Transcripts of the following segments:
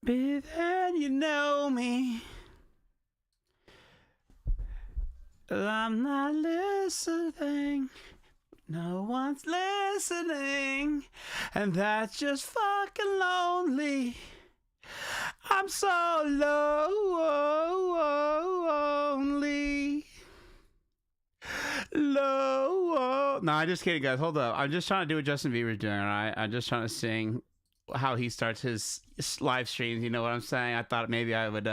Be there, you know me. I'm not listening. No one's listening. And that's just fucking lonely. I'm so lonely. Low. No, I'm just kidding, guys. Hold up. I'm just trying to do what Justin Bieber's doing, all right? I'm just trying to sing how he starts his live streams. You know what I'm saying? I thought maybe I would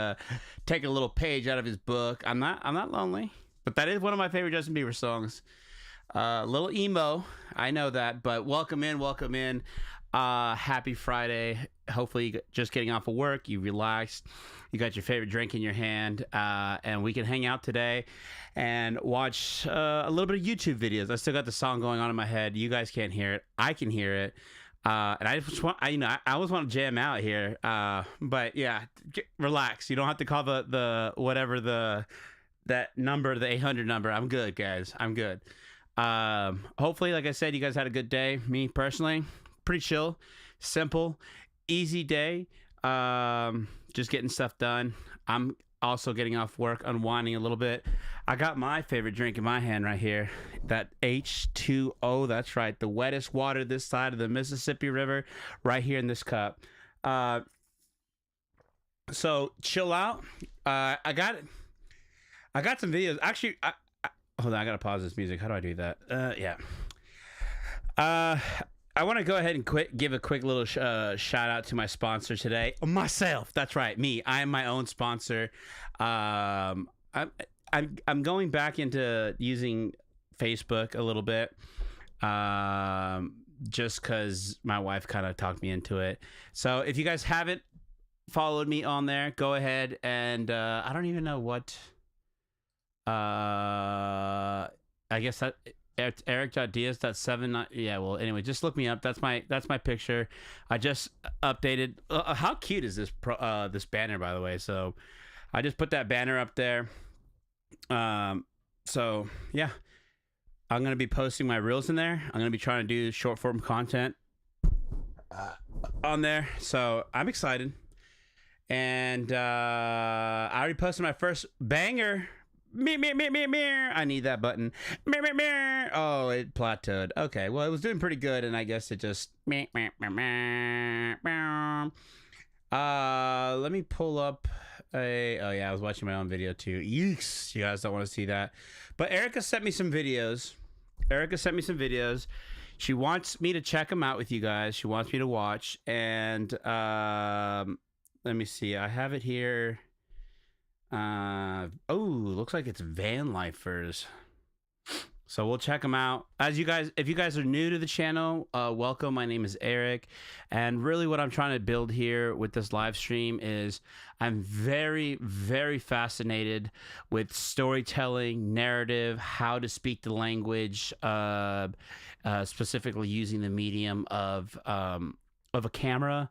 take a little page out of his book. I'm not lonely, but that is one of my favorite Justin Bieber songs. A little emo, I know that, but welcome in, welcome in. Happy Friday. Hopefully you're just getting off of work, you relaxed, you got your favorite drink in your hand, and we can hang out today and watch a little bit of YouTube videos. I still got the song going on in my head. You guys can't hear it. I can hear it. And I just want, I always want to jam out here. But yeah, relax. You don't have to call the whatever that number, the 800 number. I'm good, guys. I'm good. Hopefully, like I said, you guys had a good day. Me personally, pretty chill, simple, easy day. Just getting stuff done. I'm also getting off work, unwinding a little bit. I got my favorite drink in my hand right here, that H2O. That's right, the wettest water this side of the Mississippi River, right here in this cup. So chill out. I got some videos. Actually, hold on, I gotta pause this music. How do I do that? Yeah. I want to go ahead and give a quick little shout out to my sponsor today, myself. That's right, me. I am my own sponsor. I'm going back into using Facebook a little bit, just because my wife kind of talked me into it. So if you guys haven't followed me on there, go ahead and I don't even know what. I guess that. It's Eric.Diaz.7. Yeah, well, anyway, just look me up. That's my picture. I just updated. How cute is this this banner, by the way? So I just put that banner up there. So yeah, I'm gonna be posting my reels in there. I'm gonna be trying to do short form content on there. So I'm excited, and I already posted my first banger. I need that button. Oh, it plateaued. Okay, well, it was doing pretty good, and I guess it just. Let me pull up a. Oh yeah, I was watching my own video too. Yeeks, you guys don't want to see that. But Erica sent me some videos. She wants me to check them out with you guys. She wants me to watch, and let me see. I have it here. Looks like it's Van Lifers. So we'll check them out. If you guys are new to the channel, welcome. My name is Eric, and really what I'm trying to build here with this live stream is I'm very, very fascinated with storytelling, narrative, how to speak the language, specifically using the medium of a camera.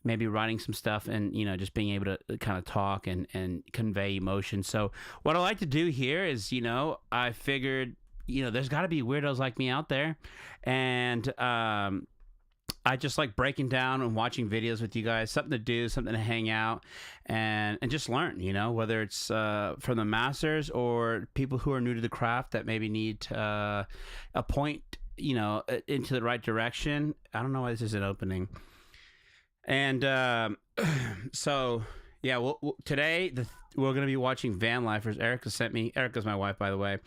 Maybe writing some stuff and, just being able to kind of talk and convey emotion. So what I like to do here is, I figured, there's got to be weirdos like me out there. And I just like breaking down and watching videos with you guys, something to do, something to hang out and just learn, whether it's from the masters or people who are new to the craft that maybe need a point, into the right direction. I don't know why this isn't opening. And so, yeah, today we're going to be watching Van Lifers. Erica's my wife, by the way.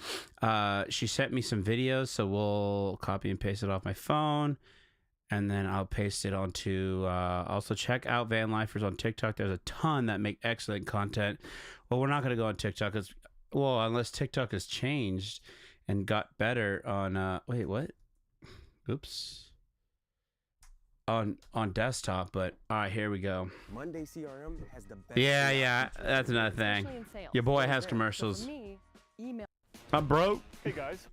She sent me some videos, so we'll copy and paste it off my phone. And then I'll paste it onto, also check out Van Lifers on TikTok. There's a ton that make excellent content. Well, we're not going to go on TikTok, unless TikTok has changed and got better on, wait, what? Oops. On desktop, but all right, here we go. Monday CRM has the best. Yeah, that's another thing. Your boy has commercials. I'm broke. Hey guys.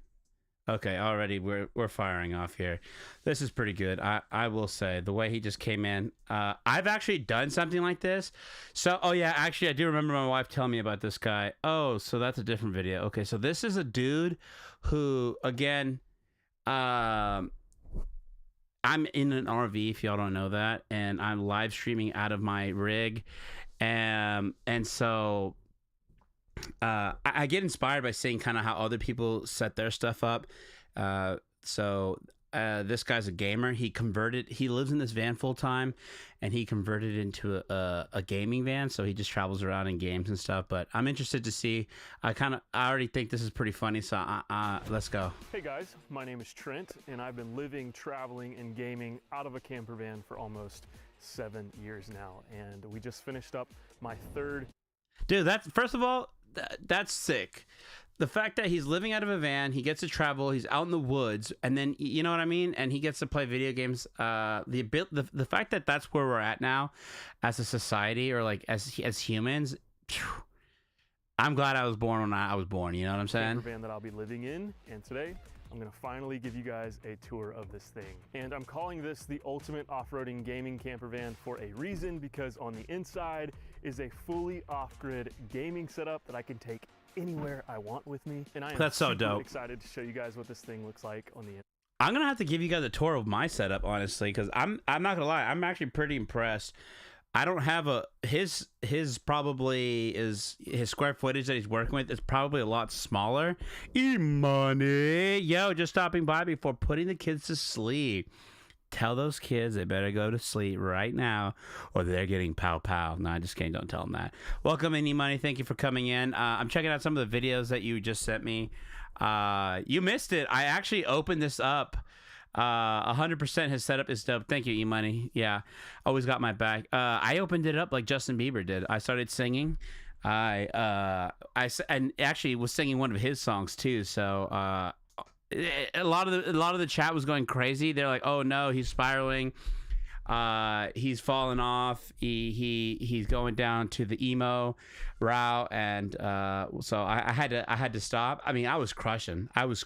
Okay, already we're firing off here. This is pretty good. I will say the way he just came in. I've actually done something like this. So actually I do remember my wife telling me about this guy. Oh, so that's a different video. Okay, so this is a dude who again I'm in an RV, if y'all don't know that, and I'm live streaming out of my rig, and so I get inspired by seeing kind of how other people set their stuff up. So this guy's a gamer. He lives in this van full time, and he converted it into a gaming van. So he just travels around in games and stuff. But I'm interested to see. I already think this is pretty funny. So let's go. Hey guys, my name is Trent, and I've been living, traveling, and gaming out of a camper van for almost 7 years now. And we just finished up my third. Dude, first of all, that's sick. The fact that he's living out of a van, he gets to travel, he's out in the woods, and then, you know what I mean? And he gets to play video games. The fact that that's where we're at now as a society, or like as humans, I'm glad I was born when I was born, you know what I'm saying? Van that I'll be living in, and today I'm gonna finally give you guys a tour of this thing. And I'm calling this the ultimate off-roading gaming camper van for a reason, because on the inside is a fully off-grid gaming setup that I can take anywhere I want with me. And I am so dope. Excited to show you guys what this thing looks like on the inside. I'm gonna have to give you guys a tour of my setup, honestly, because I'm not gonna lie, I'm actually pretty impressed. I don't have his probably is his square footage that he's working with is probably a lot smaller. E-money, yo, just stopping by before putting the kids to sleep. Tell those kids they better go to sleep right now, or they're getting pow pow. No, I just kidding. Don't tell them that. Welcome, E-money. Thank you for coming in. I'm checking out some of the videos that you just sent me. You missed it. I actually opened this up. 100% his setup is dope. Thank you, E-money. Yeah, always got my back. I opened it up like Justin Bieber did. I started singing. I actually was singing one of his songs too. So a lot of the chat was going crazy. They're like, "Oh no, he's spiraling. He's falling off. He's going down to the emo route." And so I had to stop. I mean, I was crushing with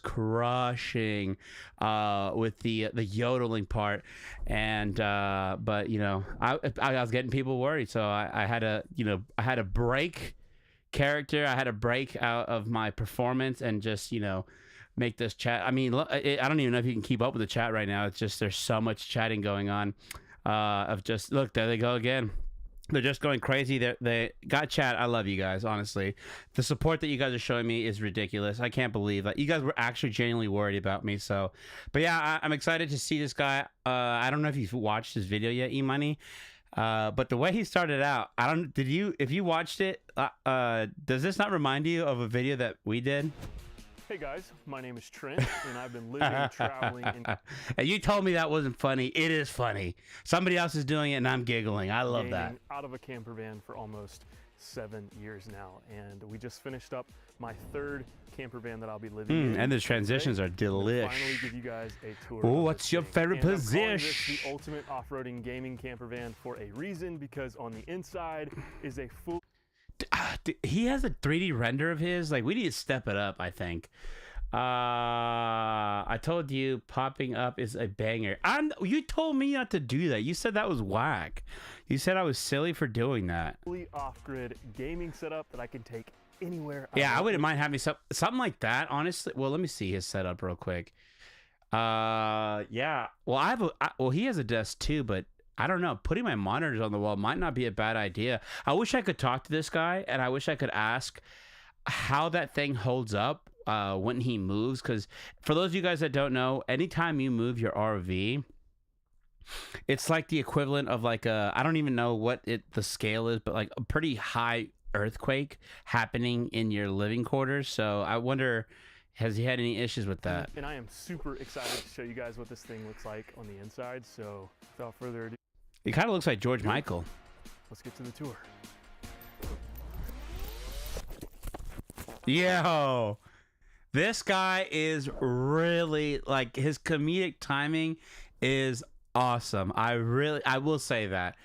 the yodeling part, and but you know, I was getting people worried, so I had to break character. I had to break out of my performance and just, you know, make this chat. I mean, I don't even know if you can keep up with the chat right now. It's just, there's so much chatting going on. Of just, look, there they go again. They're just going crazy. They got chat. I love you guys, honestly. The support that you guys are showing me is ridiculous. I can't believe that you guys were actually genuinely worried about me. So, but yeah, I'm excited to see this guy. I don't know if you've watched his video yet, E-money. But the way he started out, if you watched it, does this not remind you of a video that we did? Hey guys, my name is Trent, and I've been living, traveling, and you told me that wasn't funny. It is funny. Somebody else is doing it, and I'm giggling. I love that. Out of a camper van for almost 7 years now, and we just finished up my third camper van that I'll be living in. And the transitions are delish. Finally, give you guys a tour. Oh, what's your favorite position? I'm calling this the ultimate off-roading gaming camper van for a reason, because on the inside is a full. He has a 3D render of his. Like, we need to step it up, I think. I told you popping up is a banger. You told me not to do that. You said that was whack. You said I was silly for doing that. Fully off-grid gaming setup that I can take anywhere. Yeah, I wouldn't mind having something like that, honestly. Well, let me see his setup real quick. Yeah. Well, he has a desk too, but I don't know. Putting my monitors on the wall might not be a bad idea. I wish I could talk to this guy, and I wish I could ask how that thing holds up when he moves. Because for those of you guys that don't know, anytime you move your RV, it's like the equivalent of like I don't even know what the scale is, but like a pretty high earthquake happening in your living quarters. So I wonder, has he had any issues with that? And I am super excited to show you guys what this thing looks like on the inside. So without further ado, it kind of looks like George Michael. Let's get to the tour. Yo, this guy is really, like, his comedic timing is awesome. I will say that.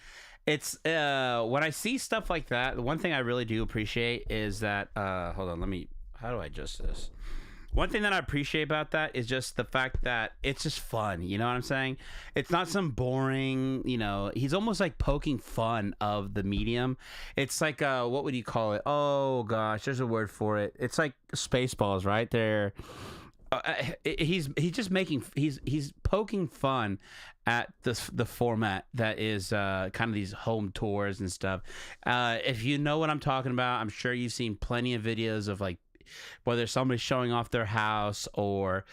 It's when I see stuff like that, the one thing I really do appreciate is that hold on, how do I adjust this? One thing that I appreciate about that is just the fact that it's just fun. You know what I'm saying? It's not some boring, you know, he's almost like poking fun of the medium. It's like, what would you call it? Oh gosh, there's a word for it. It's like Spaceballs, right? He's poking fun at the format that is kind of these home tours and stuff. If you know what I'm talking about, I'm sure you've seen plenty of videos of like whether somebody's showing off their house or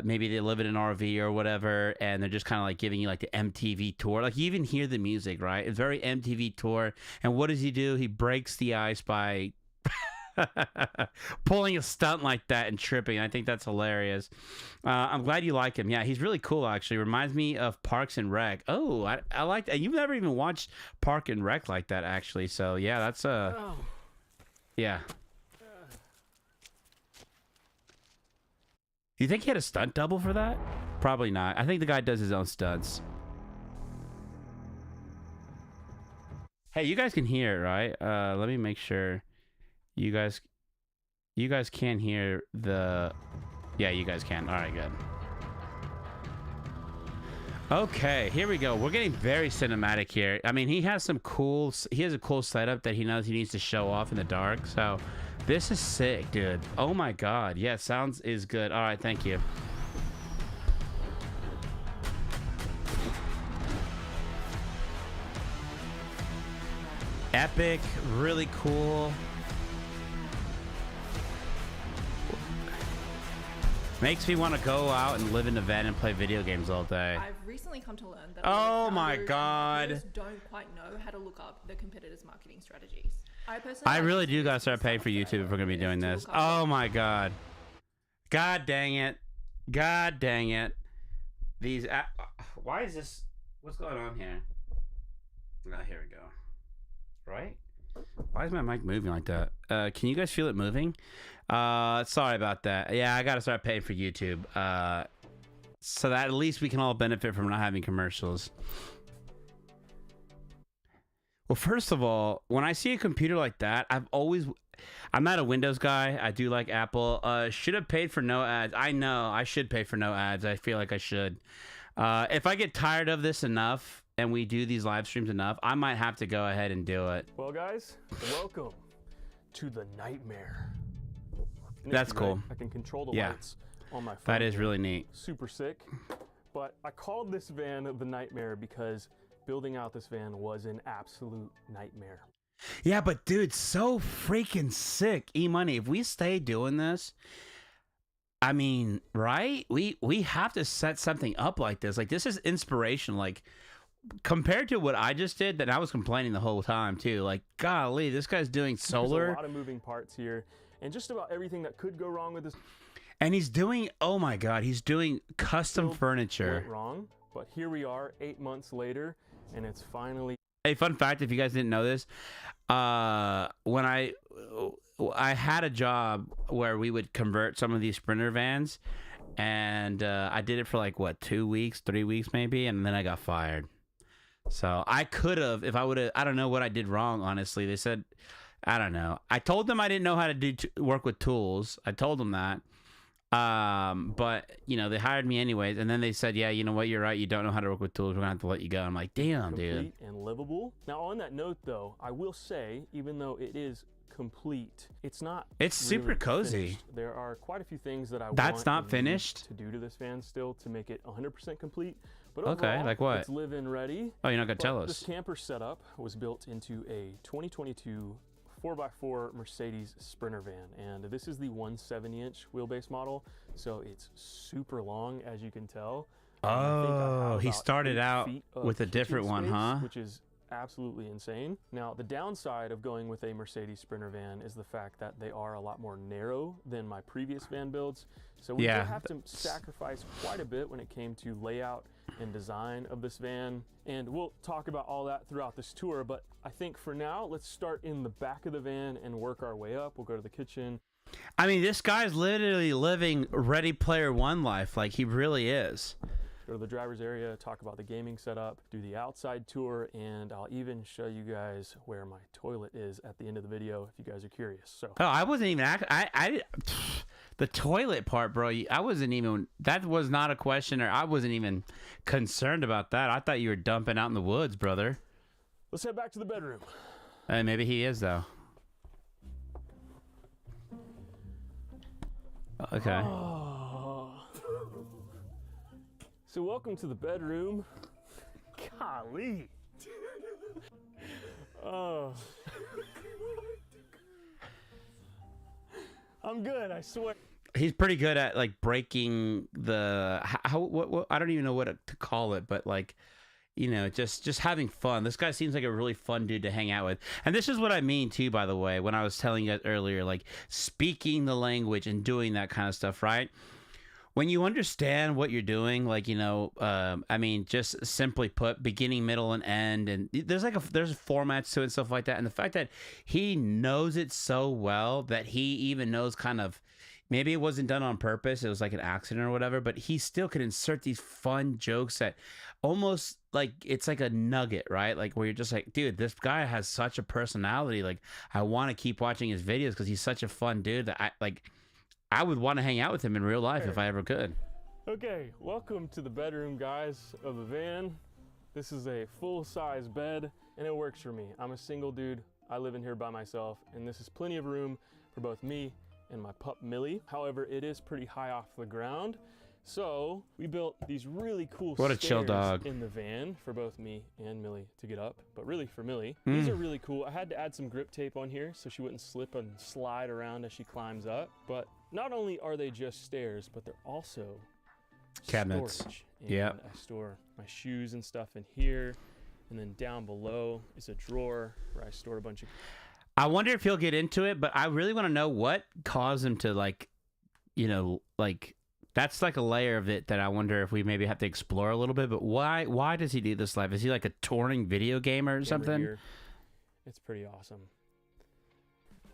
maybe they live in an RV or whatever, and they're just kind of like giving you like the MTV tour. Like you even hear the music, right? It's very MTV tour. And what does he do? He breaks the ice by pulling a stunt like that and tripping. I think that's hilarious. I'm glad you like him. Yeah, he's really cool actually. Reminds me of Parks and Rec. Oh, I like that. You've never even watched Park and Rec like that actually. So yeah, that's yeah. You think he had a stunt double for that? Probably not. I think the guy does his own stunts. Hey, you guys can hear it, right? Let me make sure you guys can hear the... Yeah, you guys can. All right, good. Okay, here we go. We're getting very cinematic here. I mean, he has a cool setup that he knows he needs to show off in the dark. So this is sick, dude. Oh my God. Yeah, sounds is good. All right, thank you. Epic, really cool. Makes me want to go out and live in a van and play video games all day. I've recently come to learn that oh my God, don't quite know how to look up the competitors' marketing strategies. I really do gotta start paying for YouTube if we're gonna be doing this. Oh my God. God dang it. God dang it. These why is this? What's going on here? Ah, here we go. Right? Why is my mic moving like that? Can you guys feel it moving? Sorry about that. Yeah, I gotta start paying for YouTube. So that at least we can all benefit from not having commercials. Well, first of all, when I see a computer like that, I'm not a Windows guy. I do like Apple. Should have paid for no ads. I know I should pay for no ads. I feel like I should. If I get tired of this enough and we do these live streams enough, I might have to go ahead and do it. Well, guys, welcome to the nightmare. That's cool. I can control the lights on my phone. That is really neat. Super sick. But I called this van the nightmare because building out this van was an absolute nightmare. Yeah, but dude, so freaking sick. E-Money, if we stay doing this, I mean, right? We have to set something up like this. Like, this is inspiration. Like, compared to what I just did, that I was complaining the whole time too. Like, golly, this guy's doing solar. There's a lot of moving parts here, and just about everything that could go wrong with this. And he's doing, oh my God, he's doing custom furniture. Went wrong, but here we are 8 months later, and it's finally. Hey, fun fact, if you guys didn't know this, when I had a job where we would convert some of these Sprinter vans, and I did it for like, what, 2 weeks, 3 weeks maybe, and then I got fired. So I could have, if I would have, I don't know what I did wrong, honestly. They said, I don't know. I told them I didn't know how to do work with tools. I told them that. But you know, they hired me anyways, and then they said, yeah, you know what, you're right, you don't know how to work with tools, we're gonna have to let you go. I'm like, damn, dude. Complete and livable. Now on that note though, I will say, even though it is complete, it's not really super cozy finished. There are quite a few things that that's not finished to do to this van still to make it 100% complete. But okay, overall, like what? It's live-in ready. Oh, you're not gonna tell us. This camper setup was built into a 2022 4x4 Mercedes Sprinter van, and this is the 170-inch wheelbase model, so it's super long, as you can tell. Oh, he started out with a different one, huh? Which is absolutely insane. Now, the downside of going with a Mercedes Sprinter van is the fact that they are a lot more narrow than my previous van builds, so we did have to sacrifice quite a bit when it came to layout and design of this van, and we'll talk about all that throughout this tour. But I think for now, let's start in the back of the van and work our way up. We'll go to the kitchen. I mean, this guy's literally living Ready Player One life. Like, he really is. Go to the driver's area, talk about the gaming setup, do the outside tour, and I'll even show you guys where my toilet is at the end of the video if you guys are curious. So I wasn't even the toilet part, bro. I wasn't even, that was not a question, or I wasn't even concerned about that. I thought you were dumping out in the woods, brother. Let's head back to the bedroom. Maybe he is though. Okay. Oh. So welcome to the bedroom. Golly. Oh. I'm good, I swear. He's pretty good at like breaking the what I don't even know what to call it, but like, you know, just having fun. This guy seems like a really fun dude to hang out with. And this is what I mean too, by the way, when I was telling you guys earlier, like speaking the language and doing that kind of stuff, right? When you understand what you're doing, like, you know, I mean, just simply put, beginning, middle, and end, and there's formats to it and stuff like that. And the fact that he knows it so well that he even knows kind of, maybe it wasn't done on purpose, it was like an accident or whatever, but he still could insert these fun jokes that almost like it's like a nugget, right? Like where you're just like, dude, this guy has such a personality. Like I want to keep watching his videos because he's such a fun dude that I would want to hang out with him in real life if I ever could. Okay, welcome to the bedroom, guys, of the van. This is a full-size bed, and it works for me. I'm a single dude. I live in here by myself, and this is plenty of room for both me and my pup, Millie. However, it is pretty high off the ground, so we built these really cool What a chill dog. in the van for both me and Millie to get up, but really for Millie. These are really cool. I had to add some grip tape on here so she wouldn't slip and slide around as she climbs up, but not only are they just stairs, but they're also cabinets. Storage. Yeah. I store my shoes and stuff in here, and then down below is a drawer where I store a bunch of. I wonder if he'll get into it, but I really want to know what caused him to, like, you know, like, that's like a layer of it that I wonder if we maybe have to explore a little bit. But why does he do this life? Is he like a touring video gamer or something? Here. It's pretty awesome.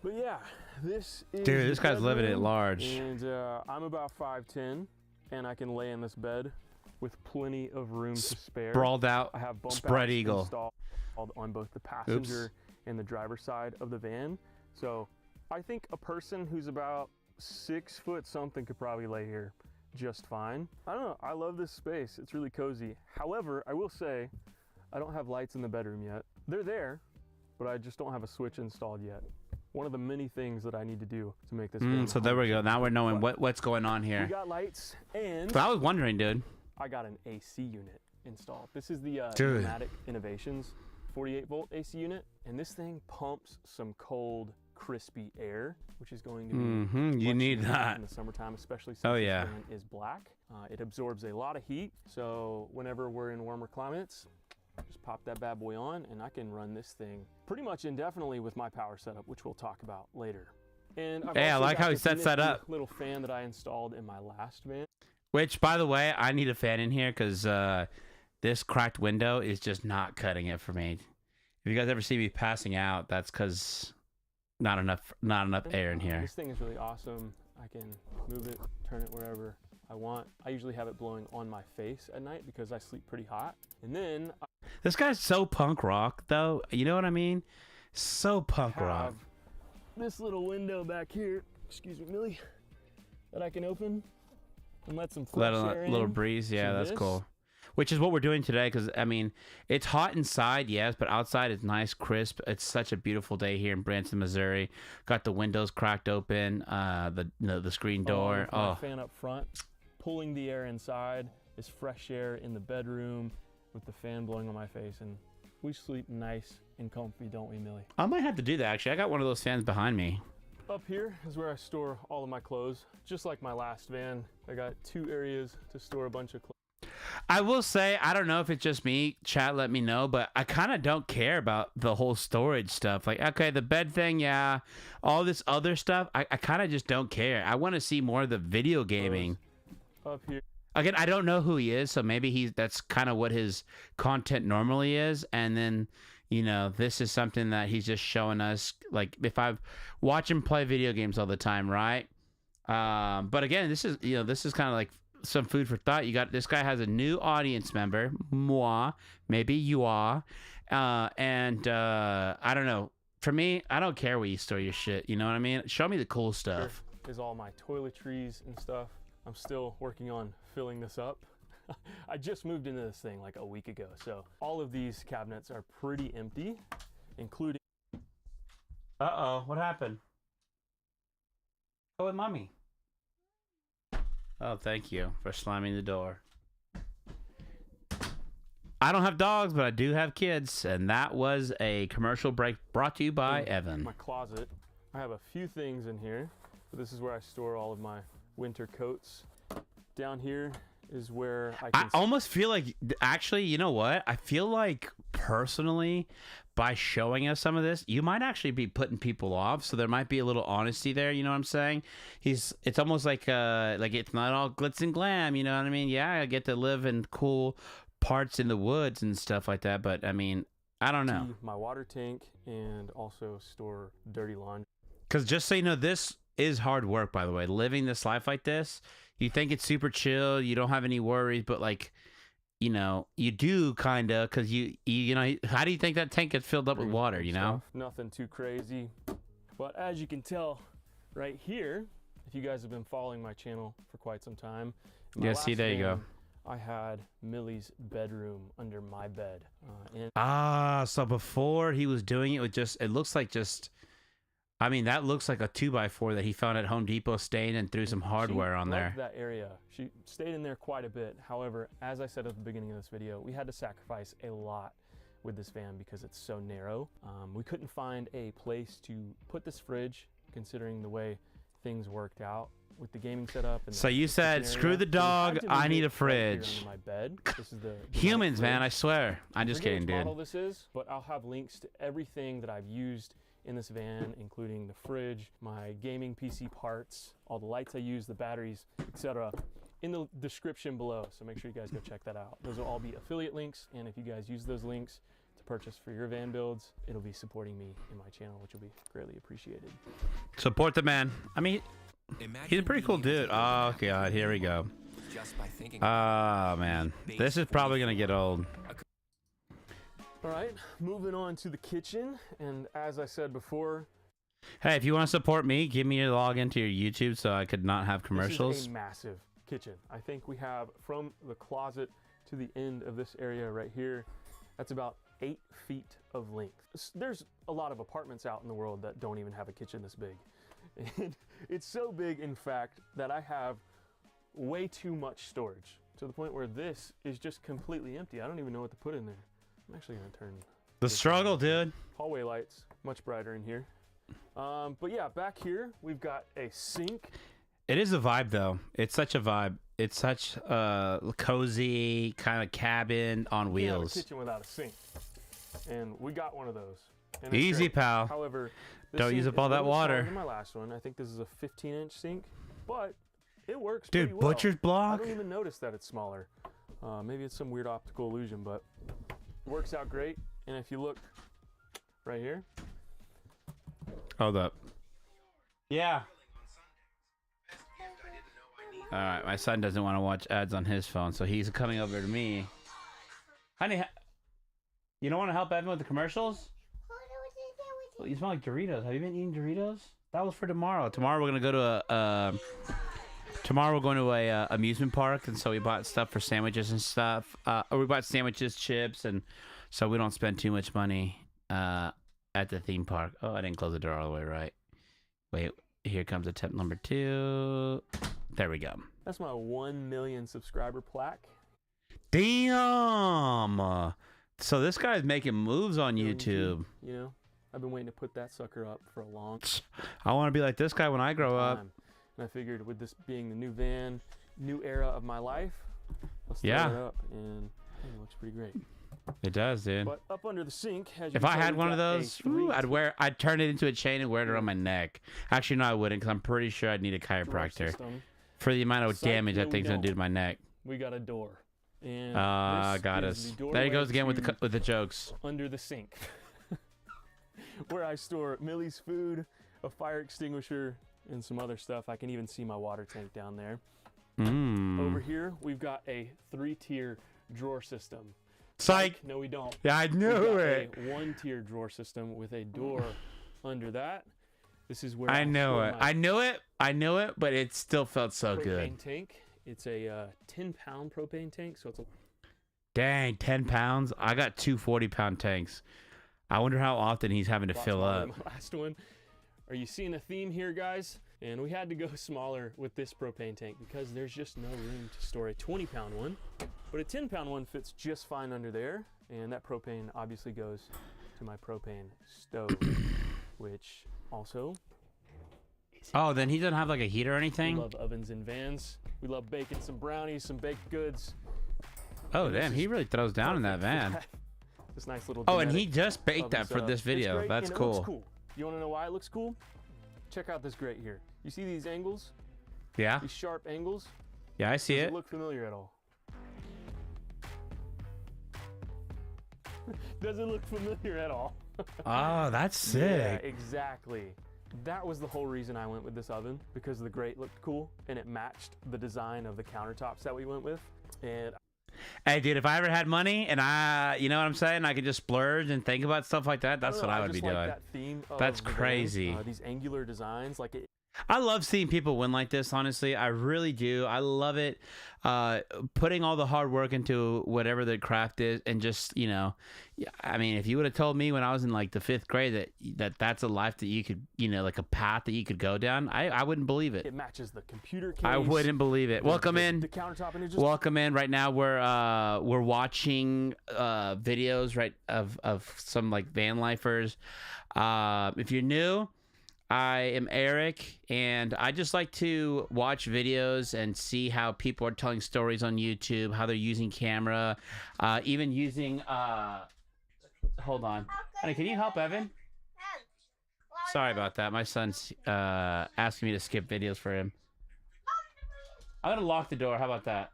But yeah, this is dude, this guy's living it large. And I'm about 5'10", and I can lay in this bed with plenty of room to spare. Sprawled out, I have bump spread outs eagle installed on both the passenger and the driver's side of the van. So I think a person who's about 6 foot something could probably lay here just fine. I don't know, I love this space. It's really cozy. However, I will say, I don't have lights in the bedroom yet. They're there, but I just don't have a switch installed yet. One of the many things that I need to do to make this. So there we go. Now we're knowing what's going on here. We got lights, and so I was wondering, dude. I got an AC unit installed. This is the Dude. Pneumatic Innovations 48 volt AC unit, and this thing pumps some cold, crispy air, which is going to be You much need needed that in the summertime, especially since Oh, this yeah. fan is black. It absorbs a lot of heat, so whenever we're in warmer climates, just pop that bad boy on, and I can run this thing pretty much indefinitely with my power setup, which we'll talk about later. And I've Hey, I also like got how he this sets that nifty up. little fan that I installed in my last van. Which, by the way, I need a fan in here because this cracked window is just not cutting it for me. If you guys ever see me passing out, that's because not enough air in here. This thing is really awesome. I can move it, turn it wherever I want. I usually have it blowing on my face at night because I sleep pretty hot. And then This guy's so punk rock, though. You know what I mean? So punk I rock. have this little window back here, excuse me, Millie, that I can open and let some fresh air in. Little breeze. Yeah, So that's this- cool. Which is what we're doing today because, I mean, it's hot inside, yes, but outside it's nice, crisp. It's such a beautiful day here in Branson, Missouri. Got the windows cracked open, the screen door. With my fan up front, pulling the air inside. There's fresh air in the bedroom with the fan blowing on my face, and we sleep nice and comfy, don't we, Millie? I might have to do that, actually. I got one of those fans behind me. Up here is where I store all of my clothes. Just like my last van, I got 2 areas to store a bunch of clothes. I will say, I don't know if it's just me, chat let me know, but I kind of don't care about the whole storage stuff. Like, okay, the bed thing, yeah, all this other stuff, I kind of just don't care. I want to see more of the video gaming. Up here. Again, I don't know who he is, so maybe that's kind of what his content normally is. And then, you know, this is something that he's just showing us. Like, if I watch him play video games all the time, right? But again, this is kind of like some food for thought. You got this guy has a new audience member, moi, maybe you are, and I don't know. For me, I don't care where you store your shit. You know what I mean? Show me the cool stuff. Here is all my toiletries and stuff. I'm still working on filling this up. I just moved into this thing like a week ago, so all of these cabinets are pretty empty, including. Uh-oh, what happened? Go with mommy. Oh, thank you for slamming the door. I don't have dogs, but I do have kids, and that was a commercial break brought to you by Evan. My closet. I have a few things in here. This is where I store all of my winter coats. Down here is where I almost feel like, actually, you know what? I feel like personally, by showing us some of this, you might actually be putting people off. So there might be a little honesty there. You know what I'm saying? It's almost like it's not all glitz and glam. You know what I mean? Yeah, I get to live in cool parts in the woods and stuff like that. But I mean, I don't know. My water tank and also store dirty laundry. Because just so you know, this is hard work, by the way. Living this life like this, you think it's super chill, you don't have any worries, but like, you know, you do kind of, because you know, how do you think that tank gets filled up with water, you know? Nothing too crazy. But as you can tell right here, if you guys have been following my channel for quite some time, yeah, see, there you go. I had Millie's bedroom under my bed. So before he was doing it with it looks like I mean, that looks like a 2x4 that he found at Home Depot stain and threw some hardware on there. That area. She stayed in there quite a bit. However, as I said at the beginning of this video, we had to sacrifice a lot with this van because it's so narrow. We couldn't find a place to put this fridge, considering the way things worked out with the gaming setup. And so you said, screw the dog, I need a fridge. Right under my bed. This is the humans, man, I swear. I'm just kidding, dude. Model this is, but I'll have links to everything that I've used in this van, including the fridge, my gaming PC parts, all the lights I use, the batteries, etc., in the description below. So make sure you guys go check that out. Those will all be affiliate links, and if you guys use those links to purchase for your van builds, it'll be supporting me in my channel, which will be greatly appreciated. Support the man. I mean, he's a pretty cool dude. Oh god, here we go. Oh man, this is probably gonna get old. All right, moving on to the kitchen, and as I said before, hey, if you want to support me, give me a login to your YouTube so I could not have commercials. This is a massive kitchen. I think we have from the closet to the end of this area right here, that's about 8 feet of length. There's a lot of apartments out in the world that don't even have a kitchen this big. And it's so big, in fact, that I have way too much storage to the point where this is just completely empty. I don't even know what to put in there. I'm actually gonna turn the struggle, dude. Hallway lights, much brighter in here. But yeah, back here we've got a sink. It is a vibe, though. It's such a vibe. It's such a cozy kind of cabin on wheels. A kitchen without a sink, and we got one of those. And easy, pal. However, don't use up all that water. My last one, I think this is a 15-inch sink, but it works. Dude, pretty well. butcher's block. I don't even notice that it's smaller. Maybe it's some weird optical illusion, but works out great. And if you look right here, hold up. Yeah. All right, my son doesn't want to watch ads on his phone, so he's coming over to me. Honey, you don't want to help Evan with the commercials? Well, you smell like Doritos. Have you been eating Doritos? That was for tomorrow. Tomorrow we're gonna go to a amusement park, and so we bought stuff for sandwiches and stuff. We bought sandwiches, chips, and so we don't spend too much money at the theme park. Oh, I didn't close the door all the way right. Wait, here comes attempt number 2. There we go. That's my 1 million subscriber plaque. Damn! So this guy's making moves on YouTube. You know, I've been waiting to put that sucker up for a long time. I want to be like this guy when I grow up. And I figured with this being the new van, new era of my life, let's throw it up, and it looks pretty great. It does, dude. But up under the sink, if I had one of those, I'd turn it into a chain and wear it around my neck. Actually, no, I wouldn't, because I'm pretty sure I'd need a chiropractor for the amount of damage that thing's gonna do to my neck. We got a door. And got us. There he goes again with the jokes. Under the sink, where I store Millie's food, a fire extinguisher, and some other stuff. I can even see my water tank down there. Over here, we've got a 3-tier drawer system. Psych! No, we don't. Yeah, I knew it. A 1-tier drawer system with a door under that. This is where I knew it. I knew it, but it still felt so good. Propane tank. It's a 10-pound propane tank, so it's a... Dang, 10 pounds? I got 2 40-pound tanks. I wonder how often he's having to fill up. My last one. Are you seeing a theme here, guys? And we had to go smaller with this propane tank because there's just no room to store a 20-pound one. But a 10-pound one fits just fine under there. And that propane obviously goes to my propane stove, which also... Oh, then he doesn't have like a heater or anything? We love ovens and vans. We love baking some brownies, some baked goods. Oh, damn, he really throws down in that van. This nice little... Oh, and he just baked that for this video. That's cool. It looks cool. You want to know why it looks cool? Check out this grate here. You see these angles? Yeah. These sharp angles? Yeah, I see it. Does it look familiar at all? Does it look familiar at all? Oh, that's sick. Yeah, exactly. That was the whole reason I went with this oven, because the grate looked cool and it matched the design of the countertops that we went with. And hey, dude, if I ever had money and you know what I'm saying, I could just splurge and think about stuff like that, that's what I would be doing. That theme of That's the crazy. van, these angular designs, like it. I love seeing people win like this, honestly. I really do. I love it. Putting all the hard work into whatever the craft is, and just, you know, I mean, if you would have told me when I was in like the 5th grade that's a life that you could, you know, like a path that you could go down, I wouldn't believe it. It matches the computer case. I wouldn't believe it. Welcome in. The countertop, and it just... Welcome in. Right now we're watching videos, right, of some like van lifers. If you're new, I am Eric, and I just like to watch videos and see how people are telling stories on YouTube, how they're using camera, even using, hold on. Honey, can you help Evan? Sorry about that. My son's asking me to skip videos for him. I'm going to lock the door. How about that?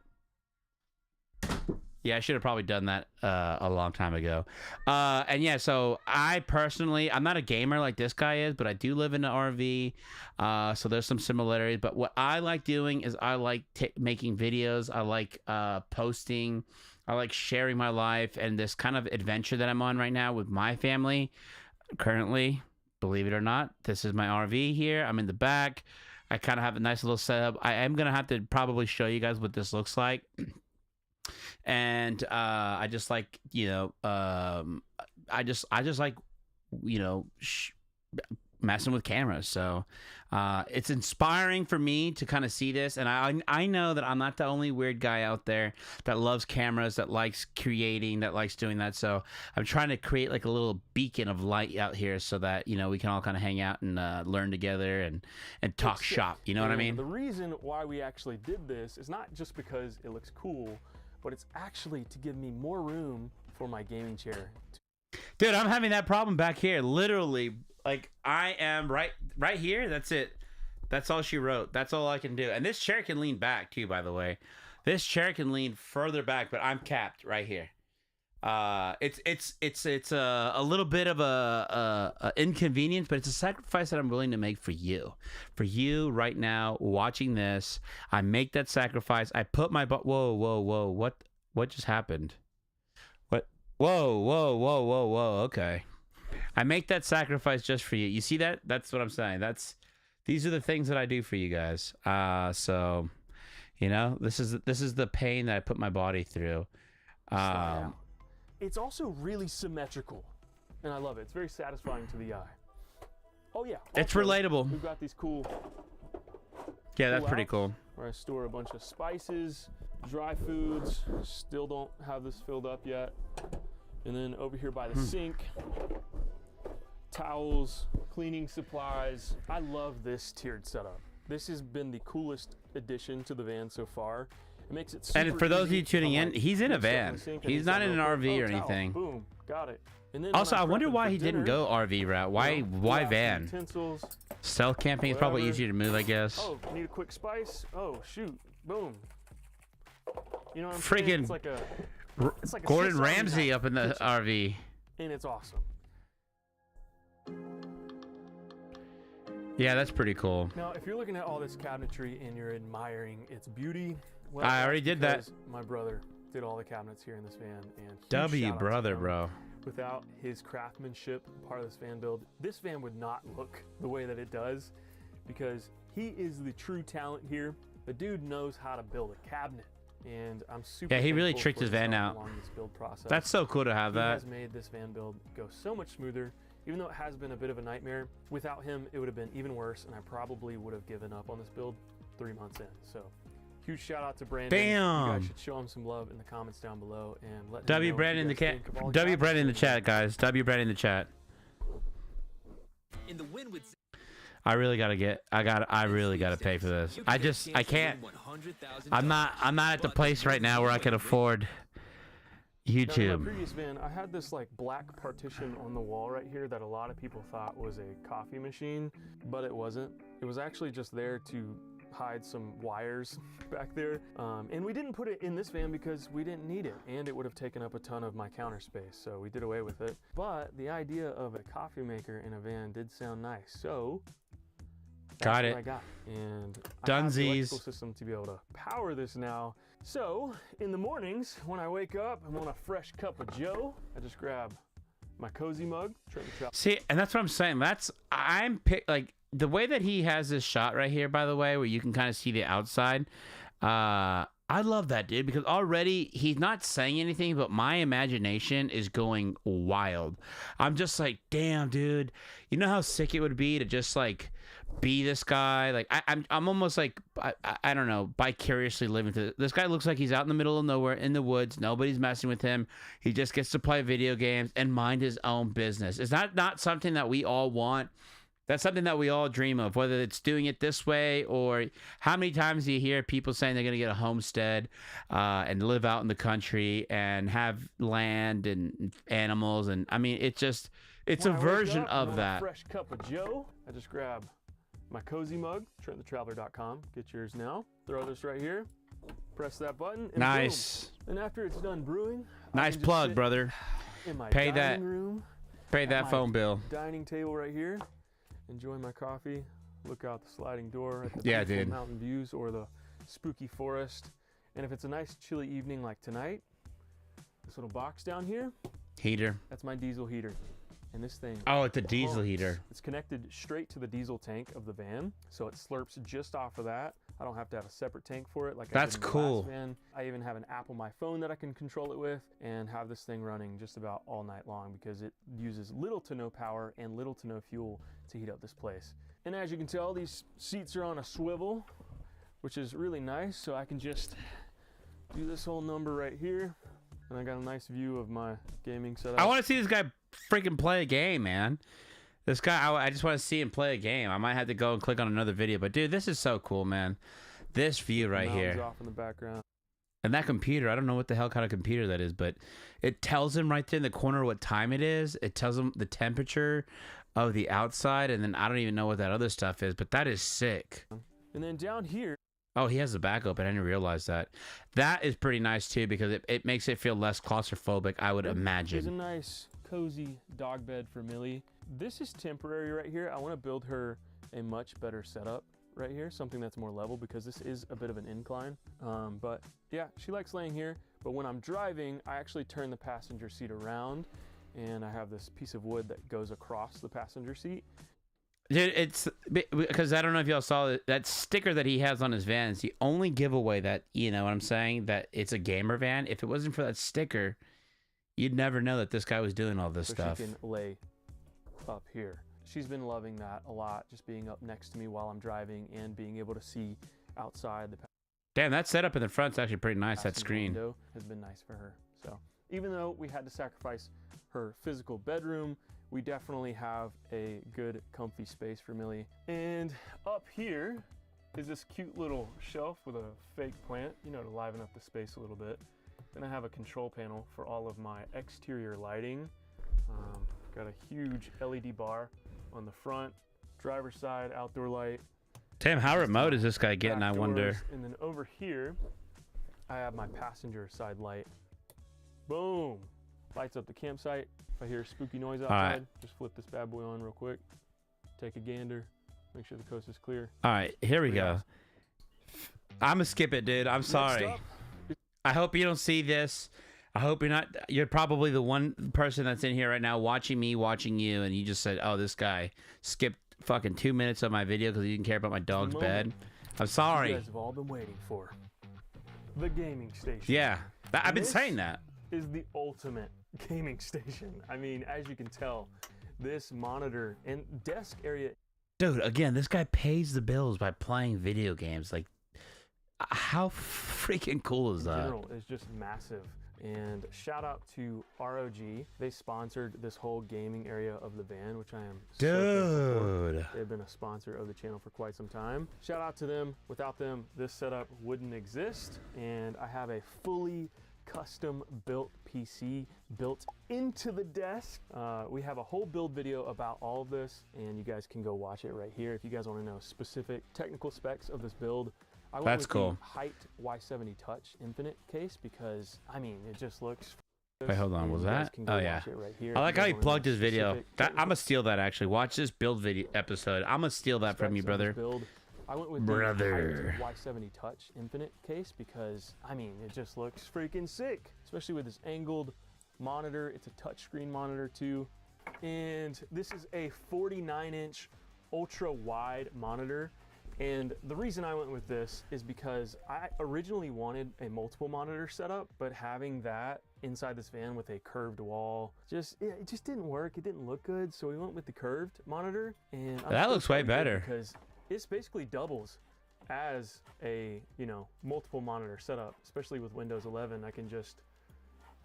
Yeah, I should have probably done that a long time ago. And yeah, so I personally, I'm not a gamer like this guy is, but I do live in an RV. So there's some similarities. But what I like doing is I like making videos. I like posting. I like sharing my life and this kind of adventure that I'm on right now with my family. Currently, believe it or not, this is my RV here. I'm in the back. I kind of have a nice little setup. I am going to have to probably show you guys what this looks like. And I just like, you know, I just like, you know, messing with cameras. So it's inspiring for me to kind of see this. And I know that I'm not the only weird guy out there that loves cameras, that likes creating, that likes doing that. So I'm trying to create like a little beacon of light out here so that, you know, we can all kind of hang out and learn together and talk shop. You know what I mean? The reason why we actually did this is not just because it looks cool, but it's actually to give me more room for my gaming chair. Dude, I'm having that problem back here. Literally, like I am right here. That's it. That's all she wrote. That's all I can do. And this chair can lean back too, by the way. This chair can lean further back, but I'm capped right here. It's a little bit of a inconvenience, but it's a sacrifice that I'm willing to make for you right now watching this. I make that sacrifice. I put my whoa, what just happened? What? Whoa, okay. I make that sacrifice just for you. You see that? That's what I'm saying. These are the things that I do for you guys. So, you know, this is the pain that I put my body through. It's also really symmetrical, and I love it. It's very satisfying to the eye. Oh yeah, it's relatable. We've got these cool. Yeah, that's pretty cool. Where I store a bunch of spices, dry foods. Still don't have this filled up yet. And then over here by the sink, towels, cleaning supplies. I love this tiered setup. This has been the coolest addition to the van so far. It makes it super and for those of you easy tuning in, like he's in a van. He's not in an RV or towel, anything. Boom, got it. And then Also, I wonder prepping why for he didn't dinner, go RV route. Why van? Utensils, Stealth camping is probably whatever. easier to move, I guess. Oh, need a quick spice? Oh, shoot. Boom. You know what I'm Freaking saying? It's like a Gordon Swiss Army Ramsay knife up in the kitchen, RV. and it's awesome. Yeah, that's pretty cool. Now, if you're looking at all this cabinetry and you're admiring its beauty, well, I already that's did that. because my brother did all the cabinets here in this van, and huge W shout out to brother, him. bro. Without his craftsmanship, part of this van would not look the way that it does, because he is the true talent here. The dude knows how to build a cabinet, and I'm super. Yeah, he really thankful tricked for his van help out. along this build process. That's so cool to have He that. has made this van build go so much smoother, Even though it has been a bit of a nightmare, without him, it would have been even worse, and I probably would have given up on this build 3 months in. So huge shout out to Brandon. Bam! You guys should show him some love in the comments down below and let him W know Brandon in what the you guys cat. think of all W the Brandon in the content. chat, guys. W Brandon in the chat. In the win with I really gotta get. I really gotta pay for this. I can't. I'm not at the place right now where I can afford Now, in my YouTube. previous van, I had this like black partition on the wall right here that a lot of people thought was a coffee machine, but it wasn't. It was actually just there to hide some wires back there. And we didn't put it in this van because we didn't need it, and it would have taken up a ton of my counter space, so we did away with it. But the idea of a coffee maker in a van did sound nice, so Got that's it. what I got. And I have the Dunsies. electrical system to be able to power this now. So in the mornings when I wake up, I want a fresh cup of Joe. I just grab my cozy mug, Trent Trout. See, and that's what I'm saying. Like the way that he has this shot right here, by the way, where you can kind of see the outside. I love that, dude, because already he's not saying anything, but my imagination is going wild. I'm just like, damn, dude. You know how sick it would be to just like be this guy? Like I'm almost like I don't know, vicariously living through this guy. Looks like he's out in the middle of nowhere in the woods. Nobody's messing with him. He just gets to play video games and mind his own business. Is that not something that we all want? That's something that we all dream of, whether it's doing it this way or how many times do you hear people saying they're going to get a homestead and live out in the country and have land and animals. And I mean, it's a When I wake version up, I of want a that. fresh cup of Joe. I just grab my cozy mug, TrentTheTraveler.com. Get yours now. Throw this right here. Press that button. And Nice. boom. And after it's done brewing, I Nice can just plug, sit brother. in my Pay dining that. room, Pay at that my phone bill. dining table right here. Enjoy my coffee. Look out the sliding door at the Yeah, beautiful dude. mountain views or the spooky forest. And if it's a nice chilly evening like tonight, this little box down here, Heater. that's my diesel heater. And this thing, Oh, it's a diesel pumps. heater. It's connected straight to the diesel tank of the van, so it slurps just off of that. I don't have to have a separate tank for it like I That's did in the cool. last van. I even have an app on my phone that I can control it with and have this thing running just about all night long because it uses little to no power and little to no fuel to heat up this place. And as you can tell, these seats are on a swivel, which is really nice, so I can just do this whole number right here. And I got a nice view of my gaming setup. I want to see this guy freaking play a game, man. This guy, I just want to see him play a game. I might have to go and click on another video, but dude, this is so cool, man. This view right Mountains here. off in the background. And that computer, I don't know what the hell kind of computer that is, but it tells him right there in the corner what time it is. It tells him the temperature of the outside, and then I don't even know what that other stuff is, but that is sick. And then down here, Oh, he has the back open. I didn't realize that. That is pretty nice, too, because it makes it feel less claustrophobic, I would there's a imagine. nice cozy dog bed for Millie. This is temporary right here. I want to build her a much better setup right here, something that's more level because this is a bit of an incline. But yeah, she likes laying here. But when I'm driving, I actually turn the passenger seat around and I have this piece of wood that goes across the passenger seat. Dude, it's because I don't know if y'all saw it, that sticker that he has on his van is the only giveaway that, you know what I'm saying, that it's a gamer van. If it wasn't for that sticker, you'd never know that this guy was doing all this So stuff. she can lay up here. She's been loving that a lot, just being up next to me while I'm driving and being able to see outside the Damn, that setup in the front's actually pretty nice, that passenger screen. window has been nice for her. So even though we had to sacrifice her physical bedroom, we definitely have a good comfy space for Millie. And up here is this cute little shelf with a fake plant, you know, to liven up the space a little bit. Then I have a control panel for all of my exterior lighting. Got a huge LED bar on the front, driver's side, outdoor light. Damn, how remote is this guy getting, I back wonder? doors. And then over here, I have my passenger side light. Boom! Lights up the campsite. If I hear a spooky noise outside, right. just flip this bad boy on real quick. Take a gander. Make sure the coast is clear. All right, here we Yeah. go. I'm gonna skip it, dude. I'm sorry. up- I hope you don't see this. I hope you're not. You're probably the one person that's in here right now watching me, watching you, and you just said, "Oh, this guy skipped fucking 2 minutes of my video because he didn't care about my dog's bed." moment I'm You sorry. guys have all been waiting for. The gaming station. Yeah, I've been This saying that. is the ultimate gaming station. I mean, as you can tell, this monitor and desk area. Dude, again, this guy pays the bills by playing video games. Like, how freaking cool is In that? general is just massive. And shout out to ROG. They sponsored this whole gaming area of the van, which I am so thankful for. Dude. They've been a sponsor of the channel for quite some time. Shout out to them. Without them, this setup wouldn't exist. And I have a fully custom built PC built into the desk. We have a whole build video about all of this, and you guys can go watch it right here if you guys want to know specific technical specs of this build. I went That's with cool. the Height Y70 Touch Infinite case because, I mean, it just looks. Wait, hold on. and Was you guys that? can go Oh, yeah. watch it right here I if like you how guys he wanna know plugged his video. specific I'm going to technical steal that, actually. Watch this build video episode. I'm going to steal that from you, specs of this brother. build. I went with Brother. the Height Y70 Touch Infinite case because, I mean, it just looks freaking sick, especially with this angled monitor. It's a touchscreen monitor too. And this is a 49-inch ultra wide monitor. And the reason I went with this is because I originally wanted a multiple monitor setup, but having that inside this van with a curved wall, it just didn't work. It didn't look good. So we went with the curved monitor, and I'm That still looks way pretty good better. because this basically doubles as a, you know, multiple monitor setup, especially with Windows 11. I can just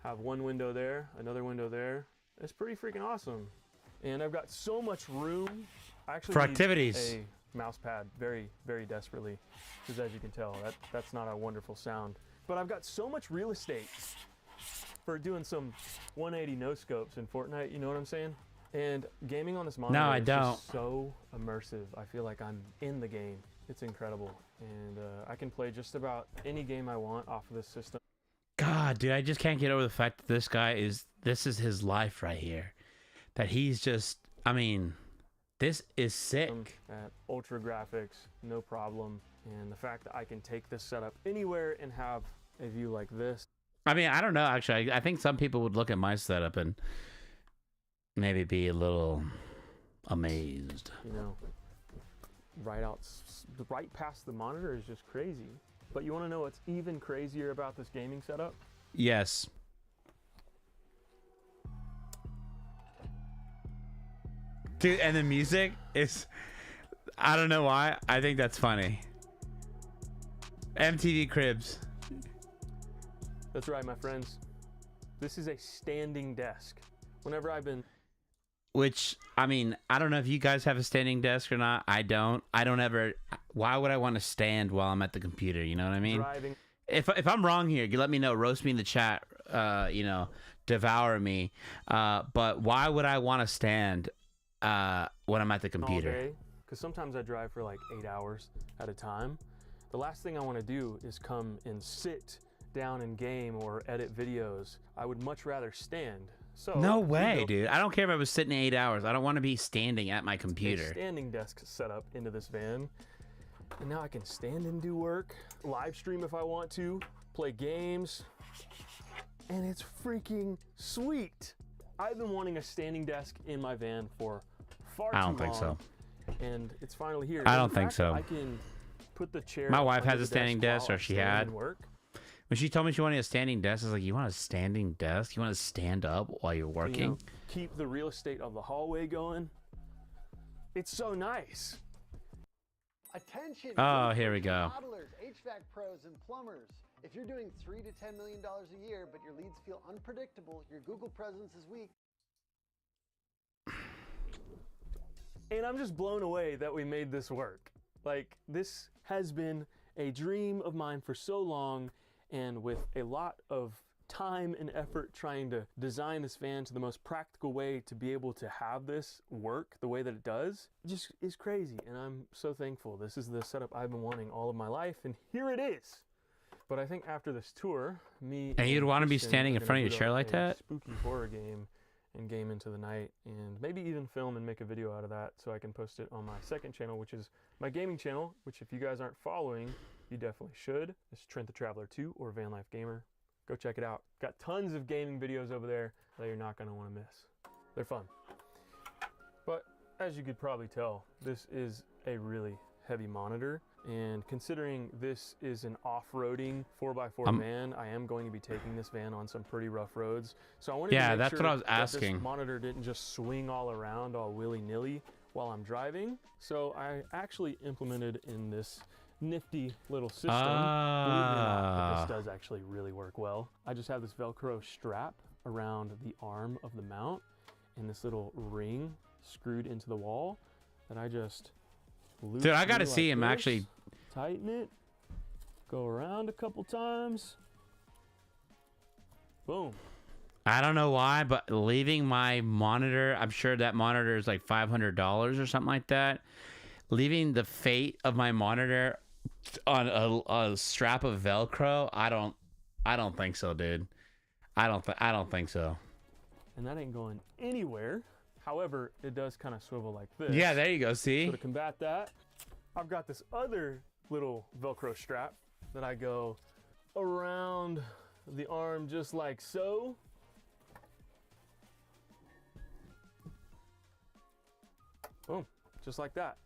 have one window there, another window there. It's pretty freaking awesome. And I've got so much room. I actually For need activities. a mouse pad very, very desperately, because as you can tell, that's not a wonderful sound. But I've got so much real estate for doing some 180 no scopes in Fortnite, you know what I'm saying? And gaming on this monitor I is don't. just so immersive. I feel like I'm in the game. It's incredible. And I can play just about any game I want off of this system. God, dude, I just can't get over the fact that this is his life right here. That he's just, I mean, this is sick. At ultra graphics, no problem. And the fact that I can take this setup anywhere and have a view like this. I mean, I don't know, actually. I think some people would look at my setup and maybe be a little amazed. You know, right past the monitor is just crazy. But you want to know what's even crazier about this gaming setup? Yes. Dude, and the music is, I don't know why. I think that's funny. MTV Cribs. That's right, my friends. This is a standing desk. Whenever I've been Which, I mean, I don't know if you guys have a standing desk or not. I don't ever. Why would I want to stand while I'm at the computer? You know what I mean? driving, If I'm wrong here, you let me know. Roast me in the chat. You know, devour me. But why would I want to stand when I'm at the all computer? day, because sometimes I drive for like 8 hours at a time. The last thing I want to do is come and sit down and game or edit videos. I would much rather stand. So No we way, built dude. I don't care if I was sitting 8 hours. I don't want to be standing at my a computer. standing desk setup into this van, and now I can stand and do work, live stream if I want to, play games, and it's freaking sweet. I've been wanting a standing desk in my van for far too long. I don't think so. And it's finally here. I And don't the think fact that so. I can put the chair. My wife under has the a standing desk, while or I she stand had. and work. When she told me she wanted a standing desk, I was like, you want a standing desk? You want to stand up while you're You working? know, keep the real estate of the hallway going. It's so nice. Attention! Oh, here we go. Modelers, HVAC pros, and plumbers. If you're doing $3 to $10 million a year, but your leads feel unpredictable, your Google presence is weak. And I'm just blown away that we made this work. Like, this has been a dream of mine for so long, and with a lot of time and effort trying to design this van to the most practical way to be able to have this work the way that it does, just is crazy. And I'm so thankful. This is the setup I've been wanting all of my life, and here it is. But I think after this tour, me And you'd want to be Kristen standing are in gonna front of your boot chair up like a that? spooky horror game and game into the night, and maybe even film and make a video out of that so I can post it on my second channel, which is my gaming channel, which if you guys aren't following, you definitely should. It's Trent the Traveler 2 or Van Life Gamer. Go check it out. Got tons of gaming videos over there that you're not going to want to miss. They're fun. But as you could probably tell, this is a really heavy monitor. And considering this is an off-roading 4x4 van, I am going to be taking this van on some pretty rough roads. So I wanted to make that's sure what I was that asking. this monitor didn't just swing all around all willy-nilly while I'm driving. So I actually implemented in this nifty little system, believe it or not, but this does actually really work well. I just have this Velcro strap around the arm of the mount and this little ring screwed into the wall that I just loop. Dude, I gotta through see like him this, actually. tighten it, go around a couple times, boom. I don't know why, but leaving my monitor, I'm sure that monitor is like $500 or something like that. Leaving the fate of my monitor on a strap of Velcro, I don't think so, dude. I don't think so. And that ain't going anywhere. However, it does kind of swivel like this. Yeah, there you go. See? So to combat that, I've got this other little Velcro strap that I go around the arm just like so. Boom, just like that.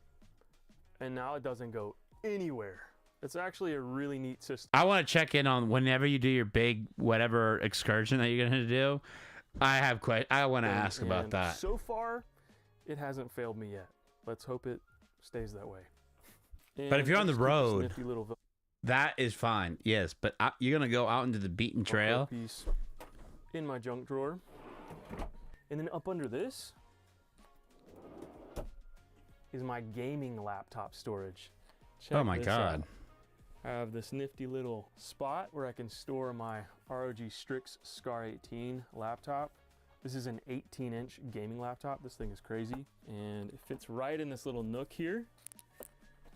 And now it doesn't go anywhere. It's actually a really neat system. I want to check in on whenever you do your big whatever excursion that you're gonna do. I want to ask about that. So far, it hasn't failed me yet. Let's hope it stays that way. But if you're on the road, nifty little that is fine. Yes, but you're gonna go out into the beaten trail. piece in my junk drawer, and then up under this is my gaming laptop storage. Check Oh my this God. out. I have this nifty little spot where I can store my ROG Strix Scar 18 laptop. This is an 18-inch gaming laptop. This thing is crazy, and it fits right in this little nook here.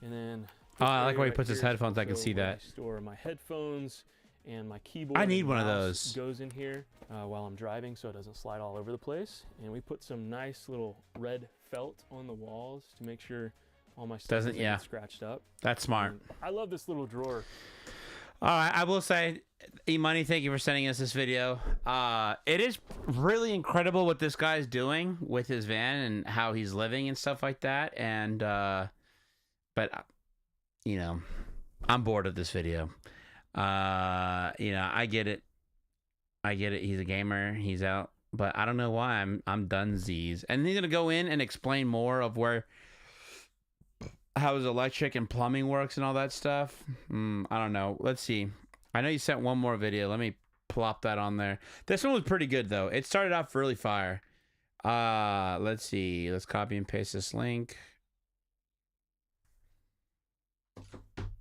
And then Oh, I like area where he right puts his here is headphones. I can also see where that. I store my headphones and my keyboard. I need and one of mouse those. Goes in here while I'm driving, so it doesn't slide all over the place. And we put some nice little red felt on the walls to make sure all my stuff doesn't get scratched up. That's smart. And I love this little drawer. All right, I will say, E-Money, thank you for sending us this video. It is really incredible what this guy's doing with his van and how he's living and stuff like that. And, but, you know, I'm bored of this video. You know, I get it. He's a gamer. He's out. But I don't know why I'm done Z's. And he's going to go in and explain more of how his electric and plumbing works and all that stuff. I don't know. Let's see. I know you sent one more video. Let me plop that on there. This one was pretty good though. It started off really fire. Let's see. Let's copy and paste this link.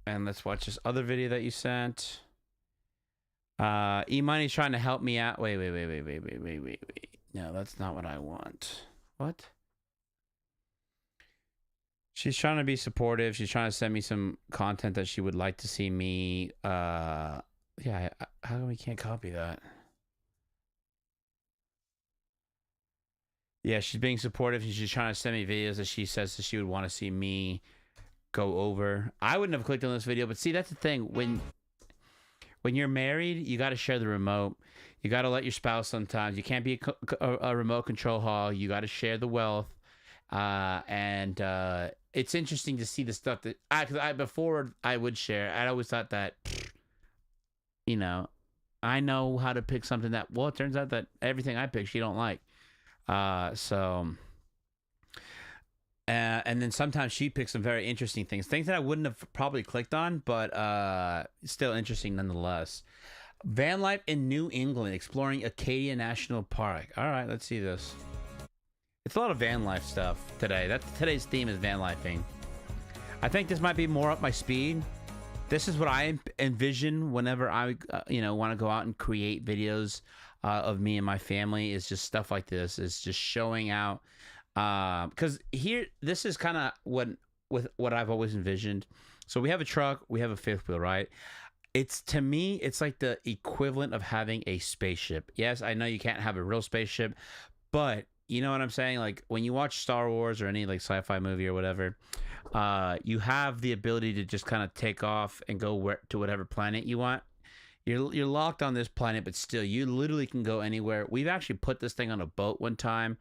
And let's watch this other video that you sent. E-Money's trying to help me out. Wait. No, that's not what I want. What? She's trying to be supportive. She's trying to send me some content that she would like to see me. Yeah, how come we can't copy that? Yeah, she's being supportive. She's trying to send me videos that she says that she would want to see me go over. I wouldn't have clicked on this video, but see, that's the thing. When you're married, you got to share the remote. You got to let your spouse sometimes. You can't be a remote control hog. You got to share the wealth. It's interesting to see the stuff that before I would share. I always thought that, you know, I know how to pick something that, well, it turns out that everything I pick she don't like. And then sometimes she picks some very interesting things that I wouldn't have probably clicked on, but still interesting nonetheless. Van life in New England, exploring Acadia National Park. All right, let's see this. It's a lot of van life stuff today. Today's theme is van lifing. I think this might be more up my speed. This is what I envision whenever I, want to go out and create videos of me and my family. Is just stuff like this. It's just showing out. Because this is kind of what I've always envisioned. So we have a truck, we have a fifth wheel, right? To me, it's like the equivalent of having a spaceship. Yes, I know you can't have a real spaceship, but you know what I'm saying? Like when you watch Star Wars or any like sci-fi movie or whatever, you have the ability to just kind of take off and go to whatever planet you want. You're locked on this planet, but still, you literally can go anywhere. We've actually put this thing on a boat one time,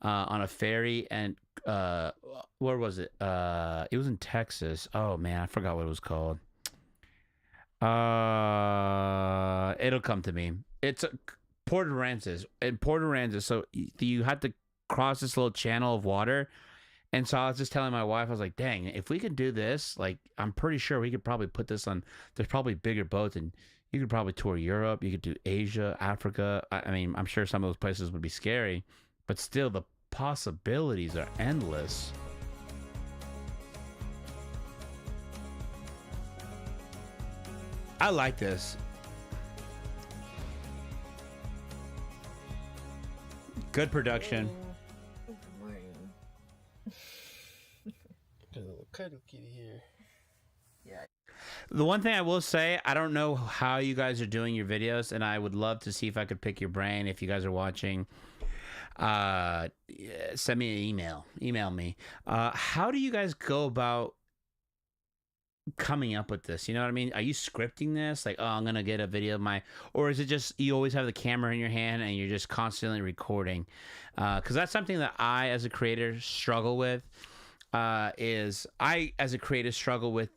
on a ferry, and where was it? It was in Texas. Oh man, I forgot what it was called. It'll come to me. It's Port Aransas. In Port Aransas, so you had to cross this little channel of water. And so I was just telling my wife, I was like, dang, if we could do this, like, I'm pretty sure we could probably put this on, there's probably bigger boats, and you could probably tour Europe, you could do Asia, Africa. I mean, I'm sure some of those places would be scary, but still the possibilities are endless. I like this. Good production. Good morning. Got a little cuddle kitty here. Yeah. The one thing I will say, I don't know how you guys are doing your videos, and I would love to see if I could pick your brain if you guys are watching. Send me an email. Email me. How do you guys go about coming up with this? You know what I mean? Are you scripting this? Like, oh, I'm going to get a video of my... Or is it just you always have the camera in your hand and you're just constantly recording? Because that's something that I, as a creator, struggle with. As a creator, struggle with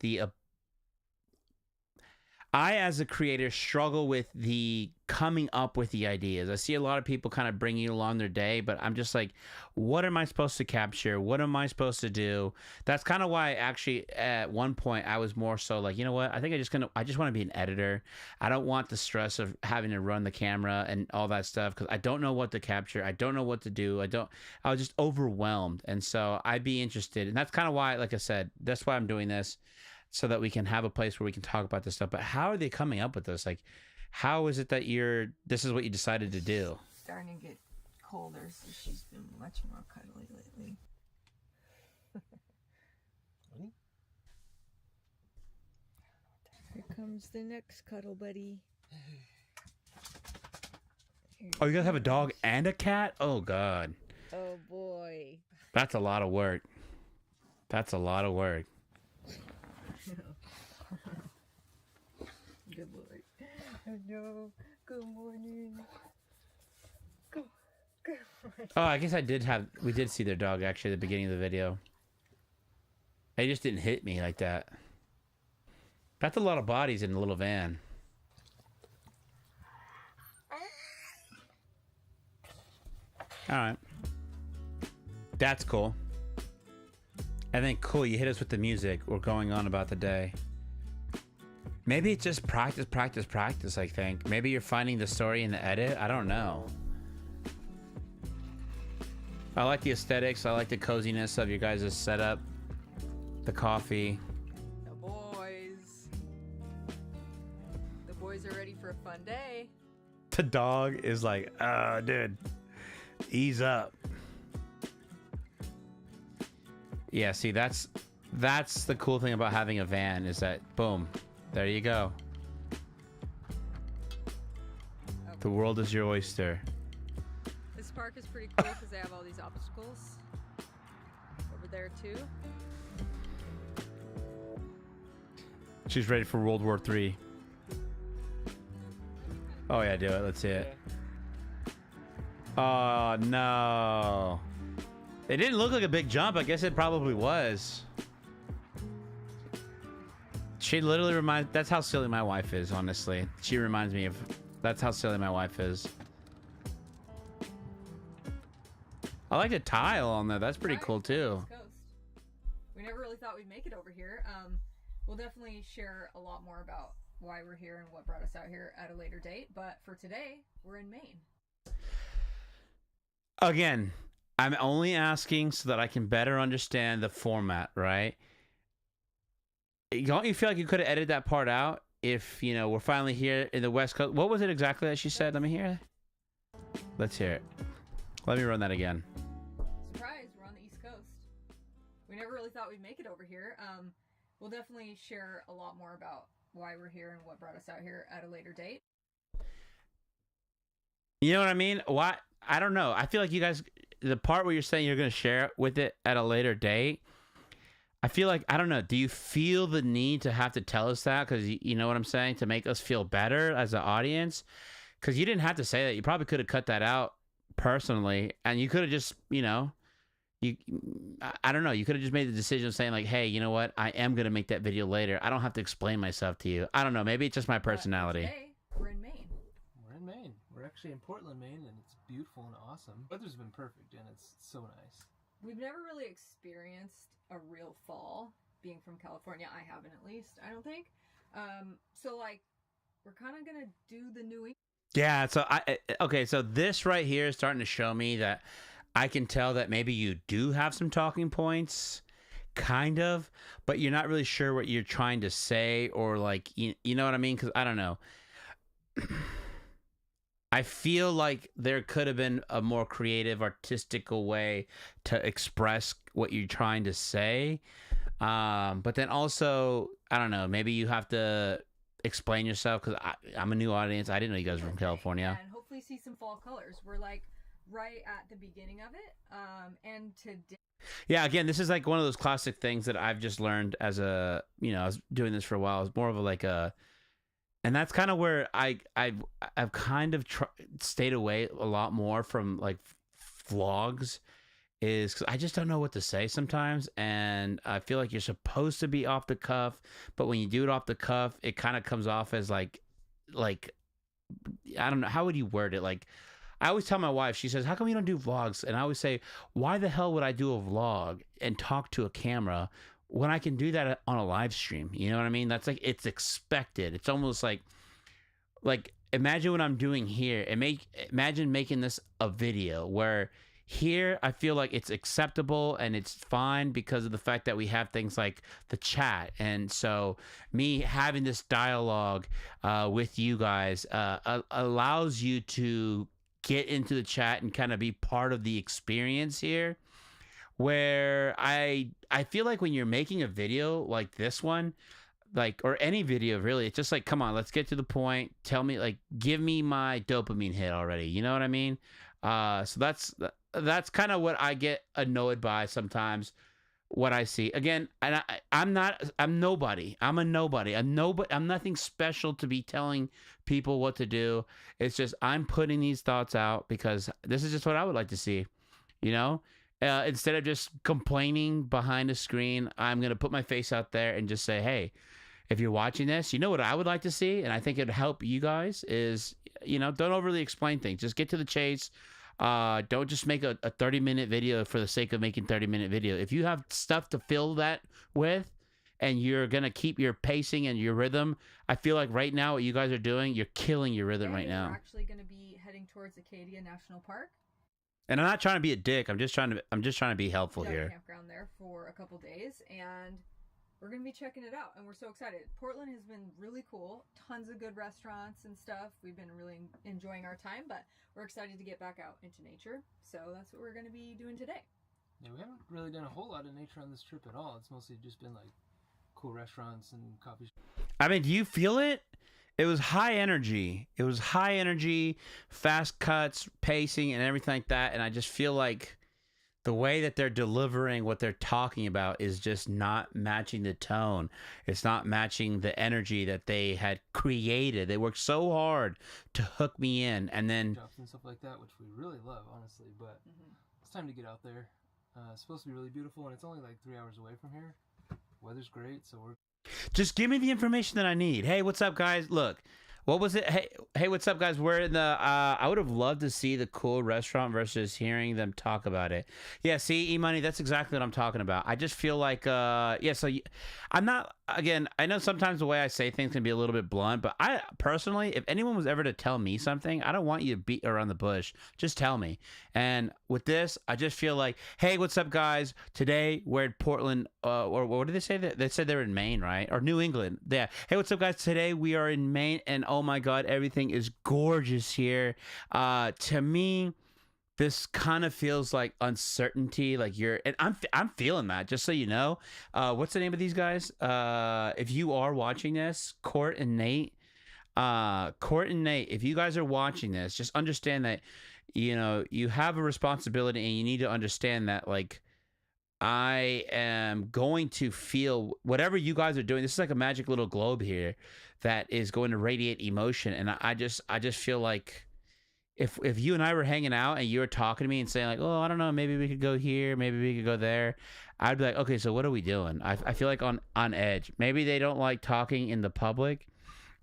the coming up with the ideas. I see a lot of people kind of bringing along their day, but I'm just like, what am I supposed to capture? What am I supposed to do? That's kind of why actually at one point I was more so like, you know what? I think I just want to be an editor. I don't want the stress of having to run the camera and all that stuff because I don't know what to capture. I don't know what to do. I was just overwhelmed. And so I'd be interested. And that's kind of why, like I said, that's why I'm doing this, so that we can have a place where we can talk about this stuff. But how are they coming up with this? Like, how is it that this is what you decided to do? Starting to get colder, so she's been much more cuddly lately. Here comes the next cuddle buddy. Oh, you guys have a dog and a cat? Oh, God. Oh, boy. That's a lot of work. That's a lot of work. Good boy. Hello. Good morning. Good morning. Oh, I guess we did see their dog actually at the beginning of the video. They just didn't hit me like that. That's a lot of bodies in a little van. All right. That's cool. I think cool, you hit us with the music. We're going on about the day. Maybe it's just practice, I think. Maybe you're finding the story in the edit. I don't know. I like the aesthetics. I like the coziness of your guys' setup. The coffee. The boys. The boys are ready for a fun day. The dog is like, dude, ease up. Yeah, see, that's the cool thing about having a van is that, boom, there you go. Okay. The world is your oyster. This park is pretty cool because they have all these obstacles over there too. She's ready for World War III. Oh yeah, do it. Let's see it. Oh no. It didn't look like a big jump. I guess it probably was. She literally reminds... That's how silly my wife is, honestly. She reminds me of... That's how silly my wife is. I like the tile on there. That's pretty cool, too. East Coast. We never really thought we'd make it over here. We'll definitely share a lot more about why we're here and what brought us out here at a later date. But for today, we're in Maine. Again, I'm only asking so that I can better understand the format, right? Don't you feel like you could have edited that part out if, you know, we're finally here in the West Coast? What was it exactly that she said? Let me hear it. Let's hear it. Let me run that again. Surprise, we're on the East Coast. We never really thought we'd make it over here. We'll definitely share a lot more about why we're here and what brought us out here at a later date. You know what I mean? Why? I don't know. I feel like you guys, the part where you're saying you're going to share with it at a later date, I feel like, I don't know, do you feel the need to have to tell us that? Because you know what I'm saying? To make us feel better as an audience? Because you didn't have to say that. You probably could have cut that out personally, and you could have just, you I don't know. You could have just made the decision of saying like, hey, you know what? I am gonna make that video later. I don't have to explain myself to you. I don't know. Maybe it's just my personality. Today, we're in Maine. We're in Maine. We're actually in Portland, Maine, and it's beautiful and awesome. Weather's been perfect, and it's so nice. We've never really experienced a real fall, being from California. I haven't, at least. I don't think. So like, we're kind of gonna do the New England. Yeah. So okay. So this right here is starting to show me that I can tell that maybe you do have some talking points, kind of, but you're not really sure what you're trying to say, or like, you know what I mean? Because I don't know. I feel like there could have been a more creative, artistical way to express what you're trying to say. But then also, I don't know, maybe you have to explain yourself, because I'm a new audience. I didn't know you guys were from California. And hopefully see some fall colors. We're like right at the beginning of it. And today. Yeah, again, this is like one of those classic things that I've just learned as I was doing this for a while. It's more of a like a, and that's kind of where I've kind of stayed away a lot more from like vlogs, is because I just don't know what to say sometimes, and I feel like you're supposed to be off the cuff, but when you do it off the cuff, it kind of comes off as like I don't know, how would you word it? Like, I always tell my wife, she says, how come you don't do vlogs? And I always say, why the hell would I do a vlog and talk to a camera when I can do that on a live stream? You know what I mean? That's like, it's expected. It's almost like imagine what I'm doing here, and imagine making this a video where here I feel like it's acceptable and it's fine because of the fact that we have things like the chat. And so me having this dialogue with you guys allows you to get into the chat and kind of be part of the experience here, where I feel like when you're making a video like this one, like, or any video really, it's just like, come on, let's get to the point. Tell me, like, give me my dopamine hit already. You know what I mean? So that's kind of what I get annoyed by sometimes, what I see. Again, and I'm nobody. I'm a nobody. I'm nothing special to be telling people what to do. It's just I'm putting these thoughts out because this is just what I would like to see, you know? Instead of just complaining behind a screen, I'm going to put my face out there and just say, hey, if you're watching this, you know what I would like to see, and I think it'd help you guys is, don't overly explain things. Just get to the chase. Don't just make a 30-minute video for the sake of making 30-minute video. If you have stuff to fill that with, and you're going to keep your pacing and your rhythm, I feel like right now what you guys are doing, you're killing your rhythm right now. We're actually going to be heading towards Acadia National Park. And I'm not trying to be a dick. I'm just trying to be helpful here. Campground there for a couple days, and we're going to be checking it out, and we're so excited. Portland has been really cool. Tons of good restaurants and stuff. We've been really enjoying our time, but we're excited to get back out into nature. So that's what we're going to be doing today. Yeah, we haven't really done a whole lot of nature on this trip at all. It's mostly just been like cool restaurants and coffee shops. I mean, do you feel it? It was high energy. It was high energy, fast cuts, pacing, and everything like that. And I just feel like the way that they're delivering what they're talking about is just not matching the tone. It's not matching the energy that they had created. They worked so hard to hook me in, and then and stuff like that, which we really love, honestly. But it's time to get out there. It's supposed to be really beautiful, and it's only like 3 hours away from here. Weather's great, so we're just give me the information that I need. Hey, what's up, guys? Look, what was it? Hey, what's up, guys? We're in the, I would have loved to see the cool restaurant versus hearing them talk about it. Yeah, see, E-Money, that's exactly what I'm talking about. I just feel like, I'm not, again, I know sometimes the way I say things can be a little bit blunt, but I personally, if anyone was ever to tell me something, I don't want you to beat around the bush. Just tell me. And with this, I just feel like, hey, what's up, guys? Today we're in Portland, or what did they say? They said they're in Maine, right? Or New England. Yeah. Hey, what's up, guys? Today we are in Maine, and oh my God, everything is gorgeous here. To me, this kind of feels like uncertainty, like and I'm feeling that, just so you know. What's the name of these guys? If you are watching this, Court and Nate, if you guys are watching this, just understand that, you have a responsibility, and you need to understand that, like, I am going to feel whatever you guys are doing. This is like a magic little globe here that is going to radiate emotion. And I just feel like if you and I were hanging out and you were talking to me and saying like, oh, I don't know, maybe we could go here, maybe we could go there, I'd be like, okay, so what are we doing? I feel like on edge. Maybe they don't like talking in the public,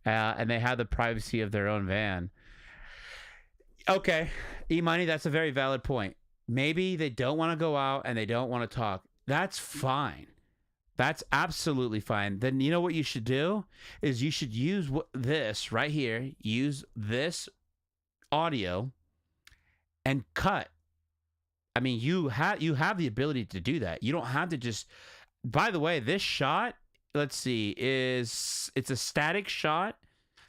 and they have the privacy of their own van. Okay, E-Money, that's a very valid point. Maybe they don't want to go out and they don't want to talk. That's fine. That's absolutely fine. Then you know what you should do is you should use this right here. Use this audio and cut. I mean, you have the ability to do that. You don't have to just. By the way, this shot, let's see, it's a static shot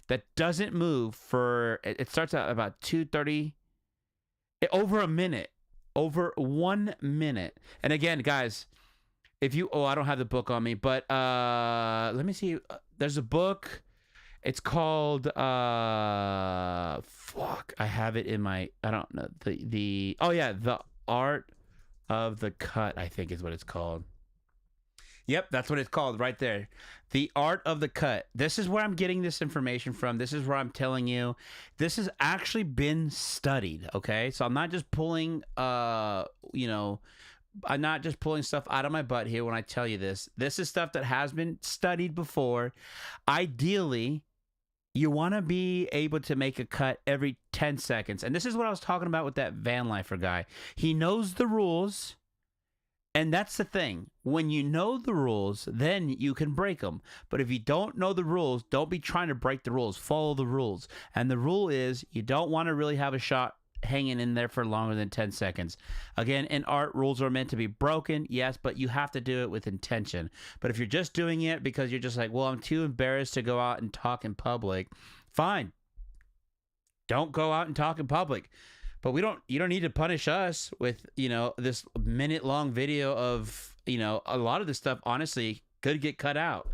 that doesn't move for. It starts at about 2:30, over a minute, over 1 minute. And again, guys, if you, I don't have the book on me, but let me see. There's a book. It's called I have it in my, I don't know, the Art of the Cut, I think is what it's called. Yep, that's what it's called right there. The Art of the Cut. This is where I'm getting this information from. This is where I'm telling you. This has actually been studied, okay? So I'm not just pulling I'm not just pulling stuff out of my butt here when I tell you this. This is stuff that has been studied before. Ideally, you want to be able to make a cut every 10 seconds. And this is what I was talking about with that van lifer guy. He knows the rules. And that's the thing. When you know the rules, then you can break them. But if you don't know the rules, don't be trying to break the rules. Follow the rules. And the rule is you don't want to really have a shot hanging in there for longer than 10 seconds. Again, in art, rules are meant to be broken, yes, but you have to do it with intention. But if you're just doing it because you're just like, well, I'm too embarrassed to go out and talk in public, fine. Don't go out and talk in public. But you don't need to punish us with, this minute-long video of, a lot of this stuff, honestly, could get cut out.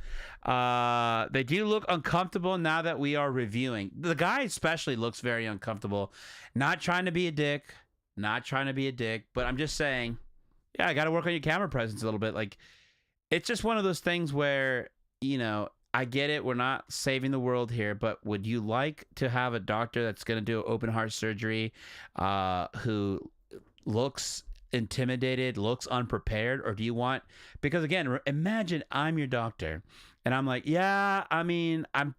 They do look uncomfortable now that we are reviewing. The guy especially looks very uncomfortable. Not trying to be a dick. But I'm just saying, yeah, I got to work on your camera presence a little bit. Like, it's just one of those things where, I get it. We're not saving the world here, but would you like to have a doctor that's going to do open heart surgery who looks intimidated, looks unprepared? Or do you want, because again, imagine I'm your doctor and I'm like, yeah, I mean, I'm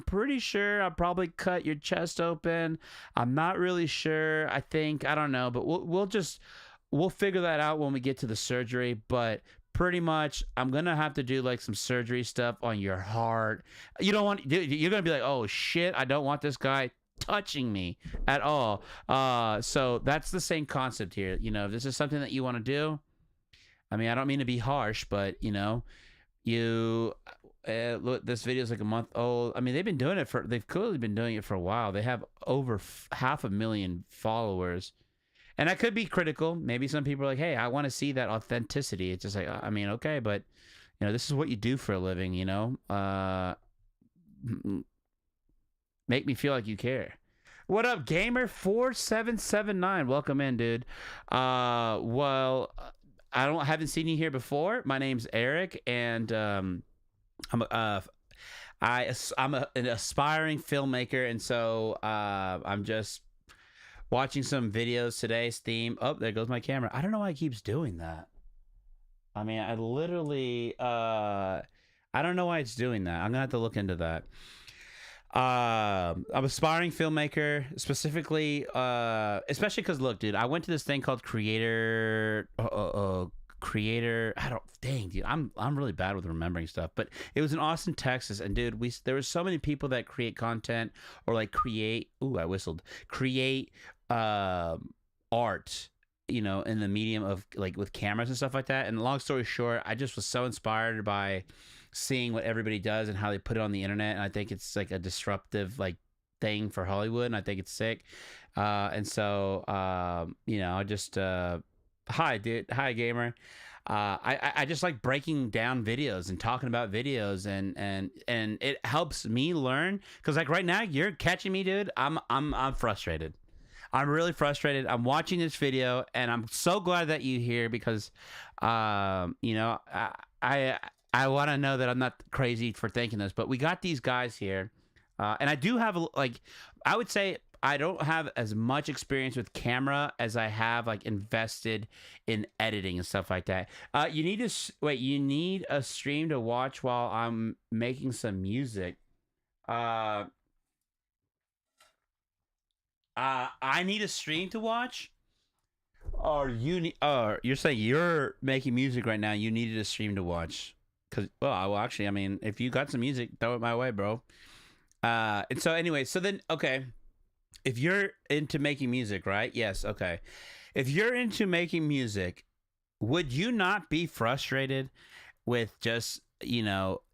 pretty sure I'll probably cut your chest open. I'm not really sure. I don't know, but we'll figure that out when we get to the surgery. But pretty much, I'm gonna have to do like some surgery stuff on your heart. You're gonna be like, oh shit, I don't want this guy touching me at all. So that's the same concept here. If this is something that you want to do, I mean, I don't mean to be harsh, but look, this video is like a month old. I mean, they've clearly been doing it for a while. They have over 500,000 followers. And I could be critical. Maybe some people are like, hey, I want to see that authenticity. It's just like, I mean, okay, but, this is what you do for a living, Make me feel like you care. What up, Gamer4779? Welcome in, dude. Well, I haven't seen you here before. My name's Eric, and I'm an aspiring filmmaker, and so I'm just watching some videos today. Steam. Oh, there goes my camera. I don't know why it keeps doing that. I mean, I literally, I don't know why it's doing that. I'm gonna have to look into that. I'm an aspiring filmmaker, specifically, especially because look, dude, I went to this thing called Creator. Dang, dude, I'm really bad with remembering stuff, but it was in Austin, Texas, and dude, there were so many people that create content or like create art, in the medium of like with cameras and stuff like that. And long story short, I just was so inspired by seeing what everybody does and how they put it on the internet, and I think it's like a disruptive like thing for Hollywood, and I think it's sick. And so I just hi gamer. I just like breaking down videos and talking about videos, and it helps me learn, because like right now you're catching me, dude. I'm frustrated. I'm really frustrated. I'm watching this video and I'm so glad that you're here, because I want to know that I'm not crazy for thinking this, but we got these guys here, and I do have I would say I don't have as much experience with camera as I have like invested in editing and stuff like that. You need to wait. You need a stream to watch while I'm making some music. I need a stream to watch. Or you need? You're saying you're making music right now. You needed a stream to watch. Well, actually, I mean, if you got some music, throw it my way, bro. And so anyway, so then, okay, if you're into making music, right? Yes, okay. If you're into making music, would you not be frustrated with just,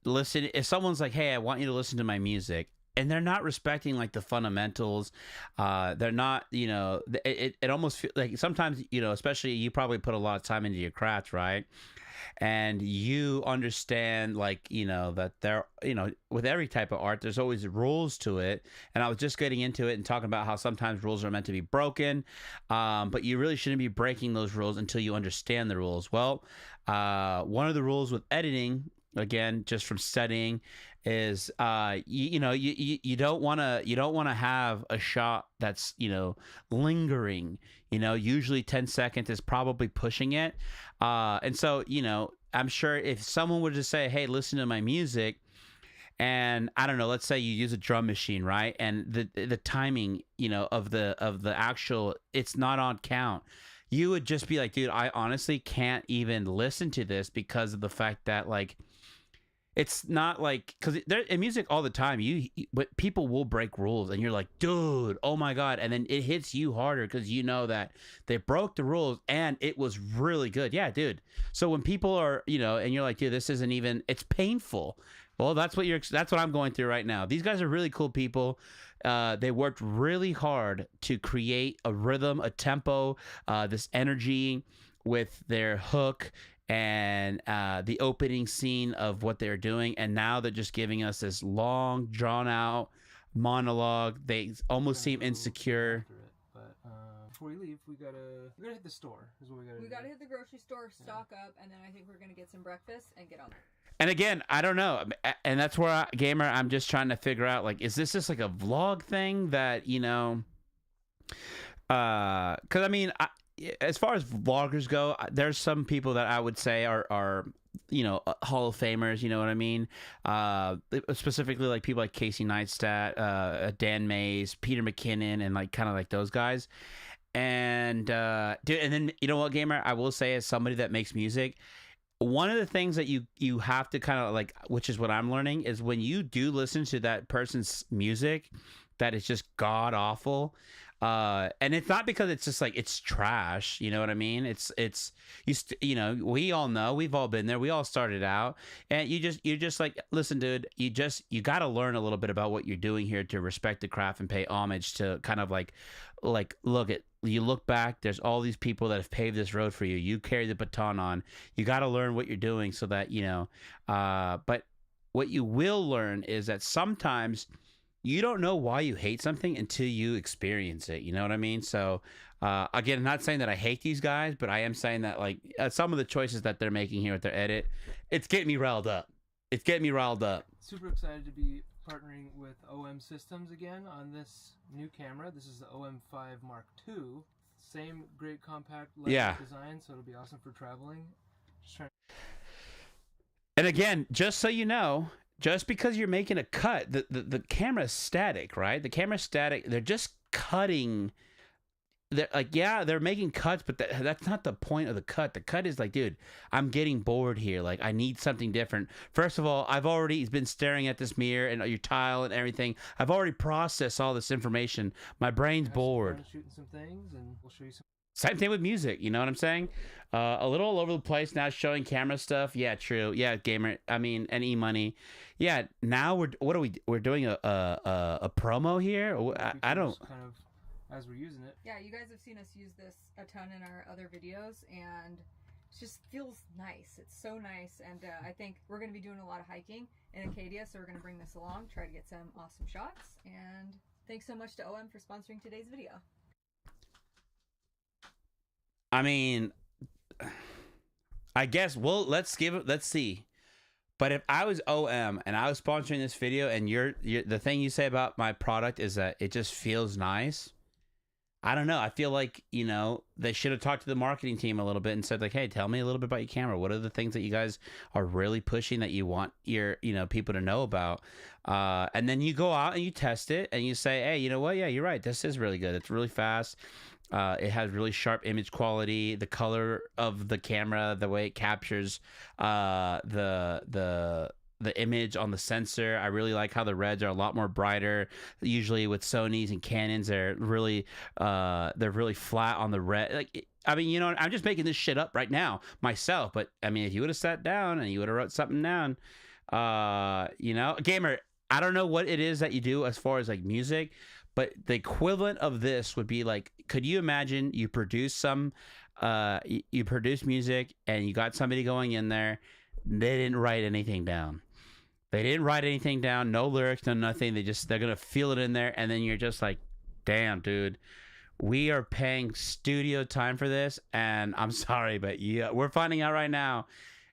listen, if someone's like, hey, I want you to listen to my music, and they're not respecting like the fundamentals, they're not, it almost feels like sometimes, especially you probably put a lot of time into your craft, right? And you understand like that there with every type of art there's always rules to it, and I was just getting into it and talking about how sometimes rules are meant to be broken, but you really shouldn't be breaking those rules until you understand the rules. Well, one of the rules with editing, again, just from studying, is you don't want to have a shot that's lingering. Usually 10 seconds is probably pushing it, and so I'm sure if someone would just say, hey, listen to my music, and I don't know, let's say you use a drum machine, right, and the timing of the actual, it's not on count, you would just be like, dude, I honestly can't even listen to this because of the fact that like it's not like, because in music all the time, but people will break rules, and you're like, dude, oh my god, and then it hits you harder because you know that they broke the rules and it was really good. Yeah, dude. So when people are, and you're like, dude, this isn't even, it's painful. Well, that's what I'm going through right now. These guys are really cool people. They worked really hard to create a rhythm, a tempo, this energy with their hook and the opening scene of what they're doing, and now they're just giving us this long drawn out monologue. They almost seem insecure. But before we leave, we gotta hit the store is what we gotta hit the grocery store, stock up, and then I think we're gonna get some breakfast and get on there. And again, I don't know, and that's where gamer, I'm just trying to figure out, like, is this just like a vlog thing that because I mean, as far as vloggers go, there's some people that I would say are Hall of Famers, you know what I mean? Specifically like people like Casey Neistat, Dan Mays, Peter McKinnon, and like kind of like those guys. And dude, and then you know what, gamer, I will say, as somebody that makes music, one of the things that you have to kind of like, which is what I'm learning, is when you do listen to that person's music that is just god awful, and it's not because it's just like it's trash, you know what I mean? It's we all know, we've all been there, we all started out, and you're just like, listen, dude, you got to learn a little bit about what you're doing here to respect the craft and pay homage to kind of like you look back, there's all these people that have paved this road for you. You carry the baton on. You got to learn what you're doing so that but what you will learn is that sometimes you don't know why you hate something until you experience it. You know what I mean? So, again, I'm not saying that I hate these guys, but I am saying that like some of the choices that they're making here with their edit, it's getting me riled up. Super excited to be partnering with OM Systems again on this new camera. This is the OM5 Mark II. Same great compact design, so it'll be awesome for traveling. And again, just so you know, just because you're making a cut, the camera's static, right? The camera's static. They're just cutting. They're like, yeah, they're making cuts, but that's not the point of the cut. The cut is like, dude, I'm getting bored here. Like, I need something different. First of all, I've already been staring at this mirror and your tile and everything. I've already processed all this information. My brain's bored. Shooting some things, and we'll show you some. Same thing with music, you know what I'm saying? A little all over the place now, showing camera stuff. Yeah, true. Yeah, gamer. I mean, and E-money. Yeah, now we're doing a promo here. I don't. Kind of as we're using it. Yeah, you guys have seen us use this a ton in our other videos, and it just feels nice. It's so nice, and I think we're going to be doing a lot of hiking in Acadia, so we're going to bring this along, try to get some awesome shots, and thanks so much to OM for sponsoring today's video. I mean, I guess, well, let's see. But if I was OM and I was sponsoring this video, and you're the thing you say about my product is that it just feels nice. I don't know. I feel like, you know, they should have talked to the marketing team a little bit and said like, hey, tell me a little bit about your camera. What are the things that you guys are really pushing that you want your, you know, people to know about? And then you go out and you test it and you say, hey, you know what? Yeah, you're right. This is really good. It's really fast. It has really sharp image quality. The color of the camera, the way it captures the image on the sensor. I really like how the reds are a lot more brighter. Usually with Sonys and Canons, they're really flat on the red. Like, I mean, you know, I'm just making this shit up right now myself. But I mean, if you would have sat down and you would have wrote something down, you know, gamer, I don't know what it is that you do as far as like music, but the equivalent of this would be like, could you imagine you produce some, you produce music and you got somebody going in there, they didn't write anything down. They didn't write anything down, no lyrics, no nothing. They're gonna feel it in there, and then you're just like, damn, dude, we are paying studio time for this, and I'm sorry, but yeah, we're finding out right now,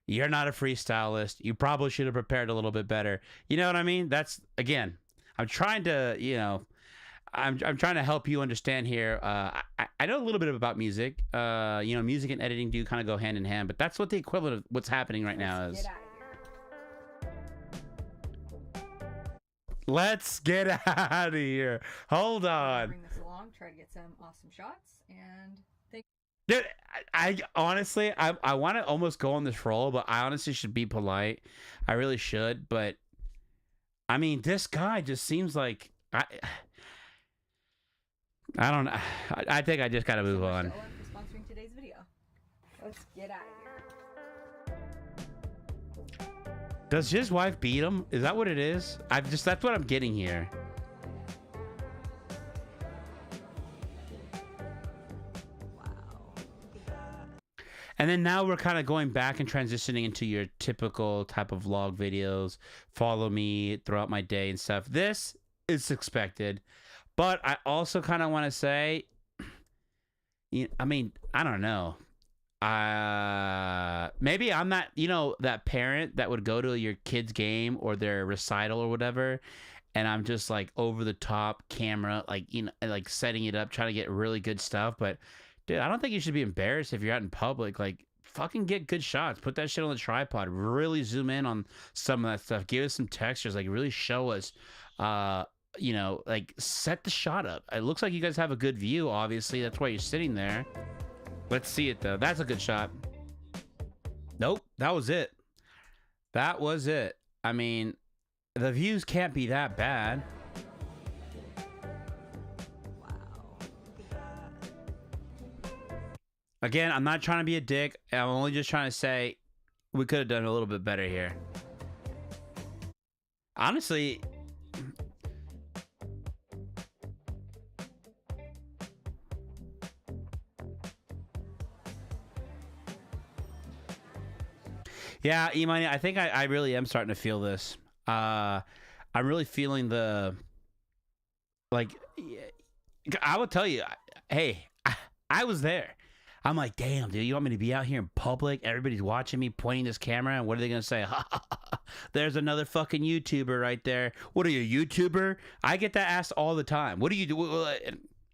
you're not a freestylist. You probably should have prepared a little bit better. You know what I mean? That's, again, I'm trying to, you know, I'm trying to help you understand here. I know a little bit about music. You know, music and editing do kind of go hand in hand, but that's what the equivalent of what's happening right now is. Let's get out of here. Hold on. Bring this along, try to get some awesome shots, and Dude, I honestly, I want to almost go on this roll, but I honestly should be polite. I really should, but I mean, this guy just seems like I don't know. I think I just gotta move on. for sponsoring today's video. Let's get out of here. Does his wife beat him? Is that what it is? That's what I'm getting here. And then now we're kind of going back and transitioning into your typical type of vlog videos. Follow me throughout my day and stuff. This is expected. But I also kind of want to say, I mean, I don't know. Maybe I'm not, you know, that parent that would go to your kid's game or their recital or whatever, and I'm just like over the top camera, like, you know, like setting it up, trying to get really good stuff. But dude, I don't think you should be embarrassed if you're out in public. Like, fucking get good shots. Put that shit on the tripod. Really zoom in on some of that stuff. Give us some textures. Like, really show us. You know, like, set the shot up. It looks like you guys have a good view. Obviously, that's why you're sitting there. Let's see it though. That's a good shot. Nope, that was it. That was it. I mean, the views can't be that bad. Again, I'm not trying to be a dick. I'm only just trying to say we could have done a little bit better here. Honestly, yeah, Imani, I think I really am starting to feel this. I'm really feeling the, like, I will tell you, hey, I was there. I'm like, damn, dude, you want me to be out here in public? Everybody's watching me pointing this camera, and what are they going to say? There's another fucking YouTuber right there. What are you, a YouTuber? I get that asked all the time. What do you do?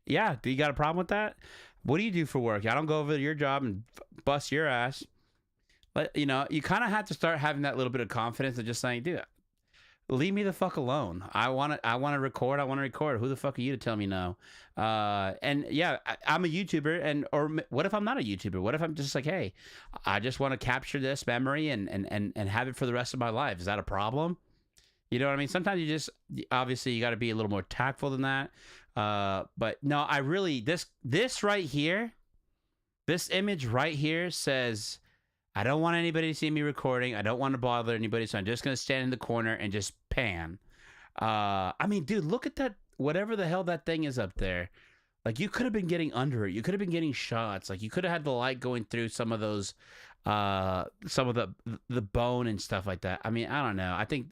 Yeah, do you got a problem with that? What do you do for work? I don't go over to your job and bust your ass. But, you know, you kind of have to start having that little bit of confidence and just saying, dude, leave me the fuck alone. I want to record. Who the fuck are you to tell me no? And yeah, I'm a YouTuber, or what if I'm not a YouTuber? What if I'm just like, hey, I just want to capture this memory and have it for the rest of my life. Is that a problem? You know what I mean? Sometimes you just, obviously you got to be a little more tactful than that. But no, I really, this right here, this image right here says, I don't want anybody to see me recording. I don't want to bother anybody, so I'm just going to stand in the corner and just pan. I mean, dude, look at that, whatever the hell that thing is up there. Like, you could have been getting under it. You could have been getting shots. Like, you could have had the light going through some of those, some of the bone and stuff like that. I mean, I don't know. I think,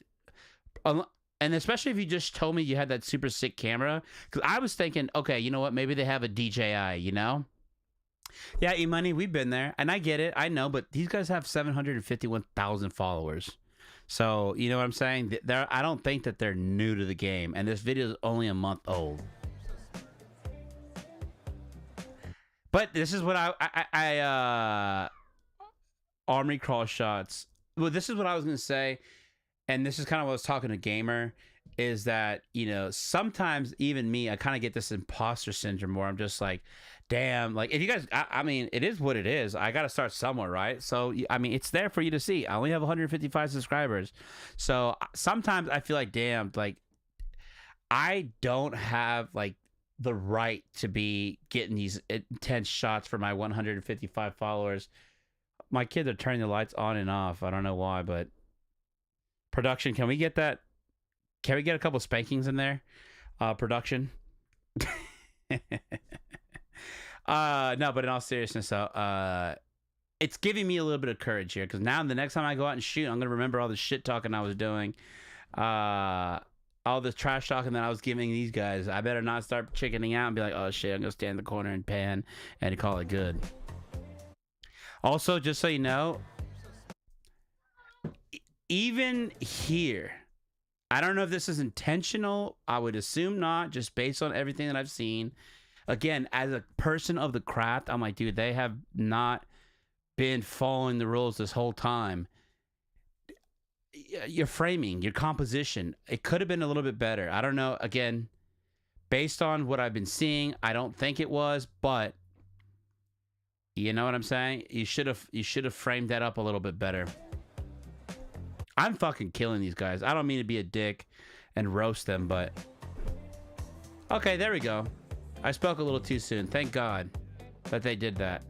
and especially if you just told me you had that super sick camera, because I was thinking, okay, you know what? Maybe they have a DJI, you know? Yeah, E-Money, we've been there, and I get it, I know, but these guys have 751,000 followers. So you know what I'm saying? I don't think that they're new to the game, and this video is only a month old. But this is what I armory crawl shots. Well, this is what I was gonna say, and this is kind of what I was talking to Gamer. Is that, you know, sometimes even me, I kind of get this imposter syndrome where I'm just like, damn, like if you guys, I mean, it is what it is. I got to start somewhere, right? So, I mean, it's there for you to see. I only have 155 subscribers. So sometimes I feel like, damn, like I don't have like the right to be getting these intense shots for my 155 followers. My kids are turning the lights on and off. I don't know why, but production, can we get that? Can we get a couple spankings in there? Production. No, but in all seriousness, it's giving me a little bit of courage here, because now the next time I go out and shoot, I'm gonna remember all the shit talking I was doing, all this trash talking that I was giving these guys. I better not start chickening out and be like, oh shit, I'm gonna stand in the corner and pan and call it good. Also, just so you know, even here, I don't know if this is intentional. I would assume not, just based on everything that I've seen. Again, as a person of the craft, I'm like, dude, they have not been following the rules this whole time. Your framing, your composition, it could have been a little bit better. I don't know. Again, based on what I've been seeing, I don't think it was, but you know what I'm saying? You should have framed that up a little bit better. I'm fucking killing these guys. I don't mean to be a dick and roast them, but... Okay, there we go. I spoke a little too soon. Thank God that they did that.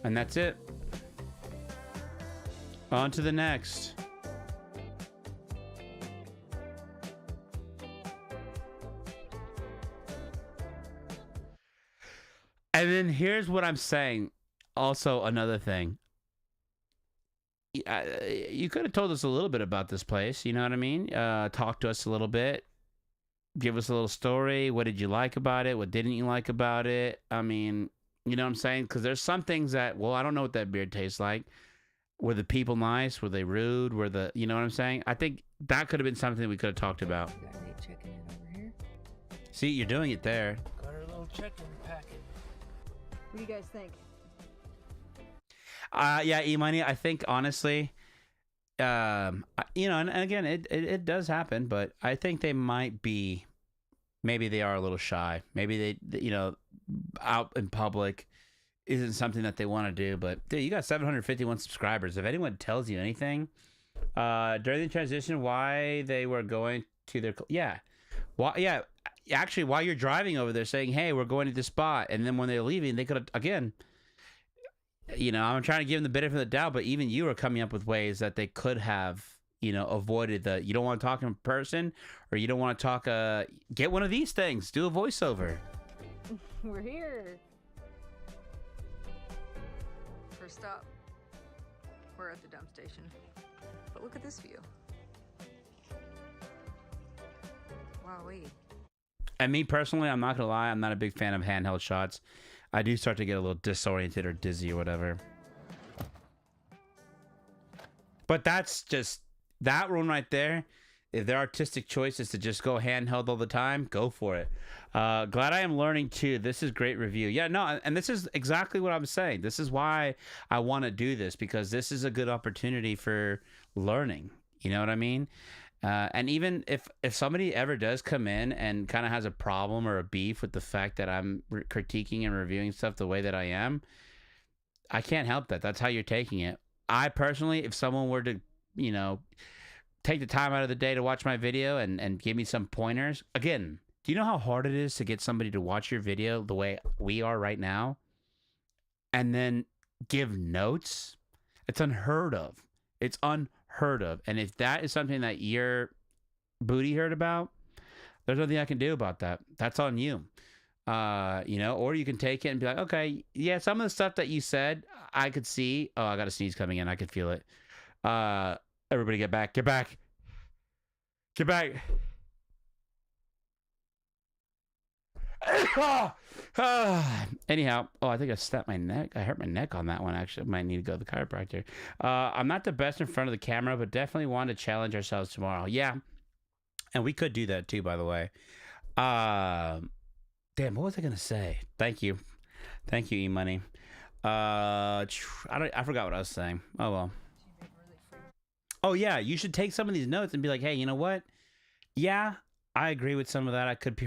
And that's it. On to the next. And then here's what I'm saying. Also, another thing. You could have told us a little bit about this place. You know what I mean? Talk to us a little bit. Give us a little story. What did you like about it? What didn't you like about it? I mean, you know what I'm saying? Because there's some things that, well, I don't know what that beard tastes like. Were the people nice? Were they rude? You know what I'm saying? I think that could have been something we could have talked about. We got Nate checking in over here. See, you're doing it there. Got our little check-in packet. What do you guys think? Yeah, E-Money, I think, honestly, you know, and again, it does happen, but I think they might be, maybe they are a little shy. Maybe they, you know, out in public isn't something that they want to do. But, dude, you got 751 subscribers. If anyone tells you anything, during the transition, why they were going to their, actually, while you're driving over there saying, hey, we're going to this spot, and then when they're leaving, they could have, again, you know, I'm trying to give them the benefit of the doubt, but even you are coming up with ways that they could have, you know, avoided the, you don't want to talk in person, or you don't want to talk, get one of these things, do a voiceover. We're here. First stop, we're at the dump station. But look at this view. Wowee. And me personally, I'm not going to lie, I'm not a big fan of handheld shots. I do start to get a little disoriented or dizzy or whatever. But that's just, that one right there, if their artistic choice is to just go handheld all the time, go for it. Glad I am learning too. This is great review. Yeah, no, and this is exactly what I'm saying. This is why I want to do this, because this is a good opportunity for learning. You know what I mean? And even if somebody ever does come in and kind of has a problem or a beef with the fact that I'm critiquing and reviewing stuff the way that I am, I can't help that. That's how you're taking it. I personally, if someone were to, you know, take the time out of the day to watch my video and give me some pointers. Again, do you know how hard it is to get somebody to watch your video the way we are right now and then give notes? It's unheard of. It's unheard of. And if that is something that your booty heard about, there's nothing I can do about that. That's on you. You know, or you can take it and be like, okay, yeah, some of the stuff that you said, I could see. Oh, I got a sneeze coming in. I could feel it. Everybody get back. Get back. Get back. Anyhow, oh, I think I snapped my neck. I hurt my neck on that one. Actually, I might need to go to the chiropractor. I'm not the best in front of the camera, but definitely want to challenge ourselves tomorrow. Yeah, and we could do that too, by the way. Damn, what was I gonna say? Thank you, E-Money. I forgot what I was saying. Oh well. Oh yeah, you should take some of these notes and be like, hey, you know what? Yeah, I agree with some of that. I could,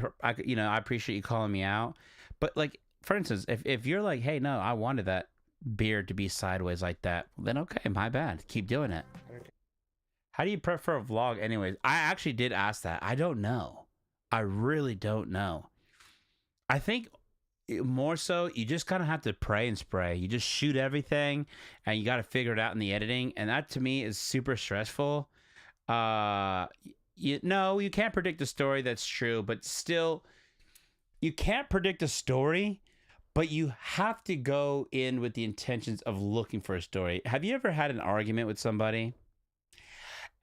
you know, I appreciate you calling me out. But like, for instance, if you're like, hey, no, I wanted that beard to be sideways like that, then okay, my bad. Keep doing it. How do you prefer a vlog anyways? I actually did ask that. I don't know. I really don't know. I think more so you just kind of have to pray and spray. You just shoot everything and you got to figure it out in the editing. And that to me is super stressful. You can't predict a story. That's true. But still, you can't predict a story, but you have to go in with the intentions of looking for a story. Have you ever had an argument with somebody?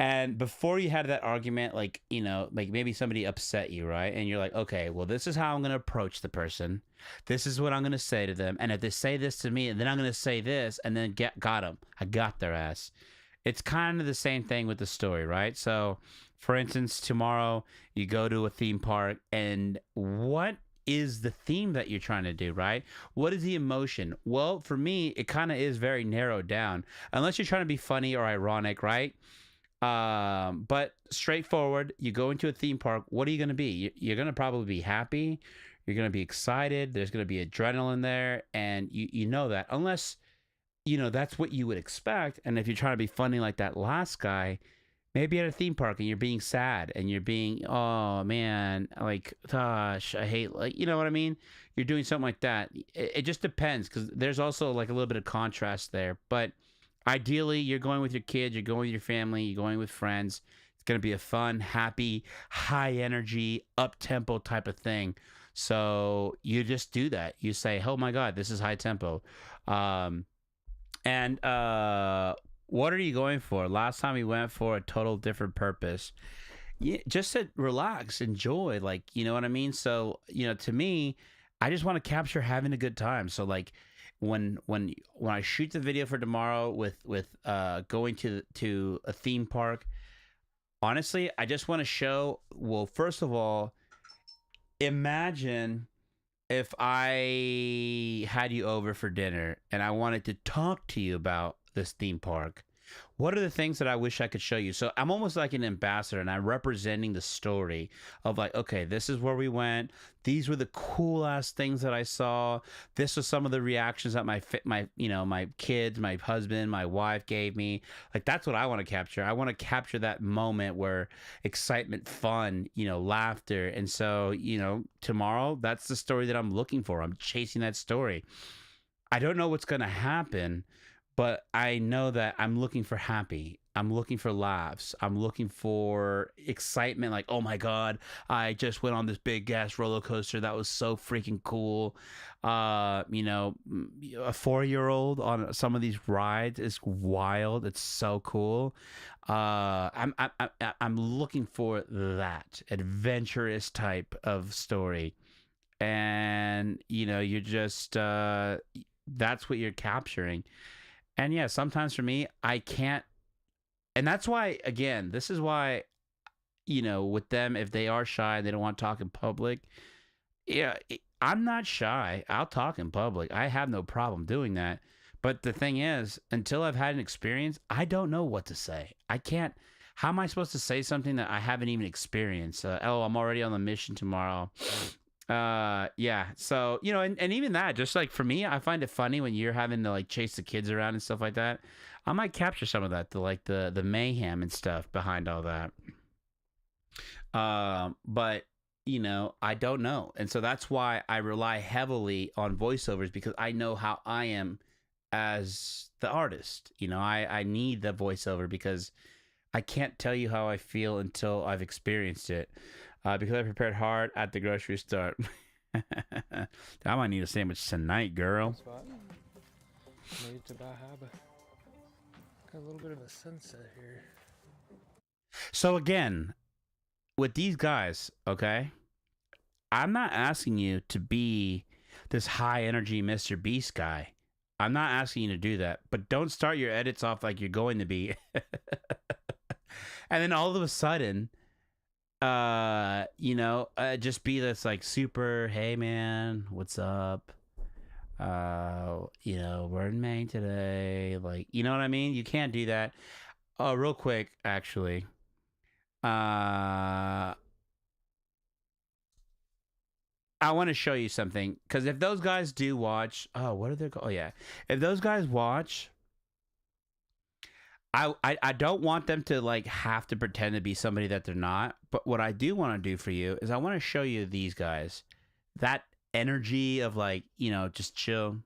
And before you had that argument, like, you know, like maybe somebody upset you, right? And you're like, okay, well, this is how I'm going to approach the person. This is what I'm going to say to them. And if they say this to me, and then I'm going to say this, and then got them. I got their ass. It's kind of the same thing with the story, right? So, for instance, tomorrow you go to a theme park, and what is the theme that you're trying to do, right? What is the emotion? Well, for me, it kind of is very narrowed down. Unless you're trying to be funny or ironic, right? But straightforward, you go into a theme park, what are you going to be? You're going to probably be happy. You're going to be excited. There's going to be adrenaline there. And you know that, unless, you know, that's what you would expect. And if you're trying to be funny like that last guy, maybe at a theme park and you're being sad and you're being, oh man, like, gosh, I hate, like, you know what I mean? You're doing something like that. It just depends, because there's also like a little bit of contrast there. But ideally, you're going with your kids, you're going with your family, you're going with friends. It's going to be a fun, happy, high energy, up tempo type of thing. So you just do that. You say, oh my God, this is high tempo. And what are you going for? Last time we went for a total different purpose. Yeah, just to relax, enjoy, like, you know what I mean? So, you know, to me, I just want to capture having a good time. So like, when I shoot the video for tomorrow with going to a theme park, honestly, I just want to show, well, first of all, imagine if I had you over for dinner and I wanted to talk to you about this theme park. What are the things that I wish I could show you? So I'm almost like an ambassador, and I'm representing the story of like, okay, this is where we went. These were the cool ass things that I saw. This was some of the reactions that my kids, my husband, my wife gave me. Like, that's what I want to capture. I want to capture that moment where excitement, fun, you know, laughter. And so, you know, tomorrow, that's the story that I'm looking for. I'm chasing that story. I don't know what's going to happen, but I know that I'm looking for happy. I'm looking for laughs. I'm looking for excitement. Like, oh my God, I just went on this big gas roller coaster. That was so freaking cool. You know, a 4-year-old on some of these rides is wild. It's so cool. I'm looking for that adventurous type of story. And, you know, you're just, that's what you're capturing. And yeah, sometimes for me, I can't. And that's why, again, this is why, you know, with them, if they are shy, they don't want to talk in public. Yeah, I'm not shy. I'll talk in public. I have no problem doing that. But the thing is, until I've had an experience, I don't know what to say. I can't. How am I supposed to say something that I haven't even experienced? Oh, I'm already on the mission tomorrow. Yeah, so, you know, and even that, just like for me, I find it funny when you're having to like chase the kids around and stuff like that. I might capture some of that, the mayhem and stuff behind all that. But you know, I don't know, and so that's why I rely heavily on voiceovers, because I know how I am as the artist. You know, I need the voiceover because I can't tell you how I feel until I've experienced it. Because I prepared hard at the grocery store. I might need a sandwich tonight, girl. Made it to Bahaba. Got a little bit of a sunset here. So again, with these guys, okay, I'm not asking you to be this high energy Mr. Beast guy. I'm not asking you to do that, but don't start your edits off like you're going to be. And then all of a sudden, just be this like super, hey man, what's up? We're in Maine today. Like, you know what I mean? You can't do that. Oh, real quick, actually. I want to show you something, because if those guys do watch, what are they called? Oh yeah, if those guys watch, I don't want them to like have to pretend to be somebody that they're not. But what I do want to do for you is I want to show you these guys, that energy of like, just chill,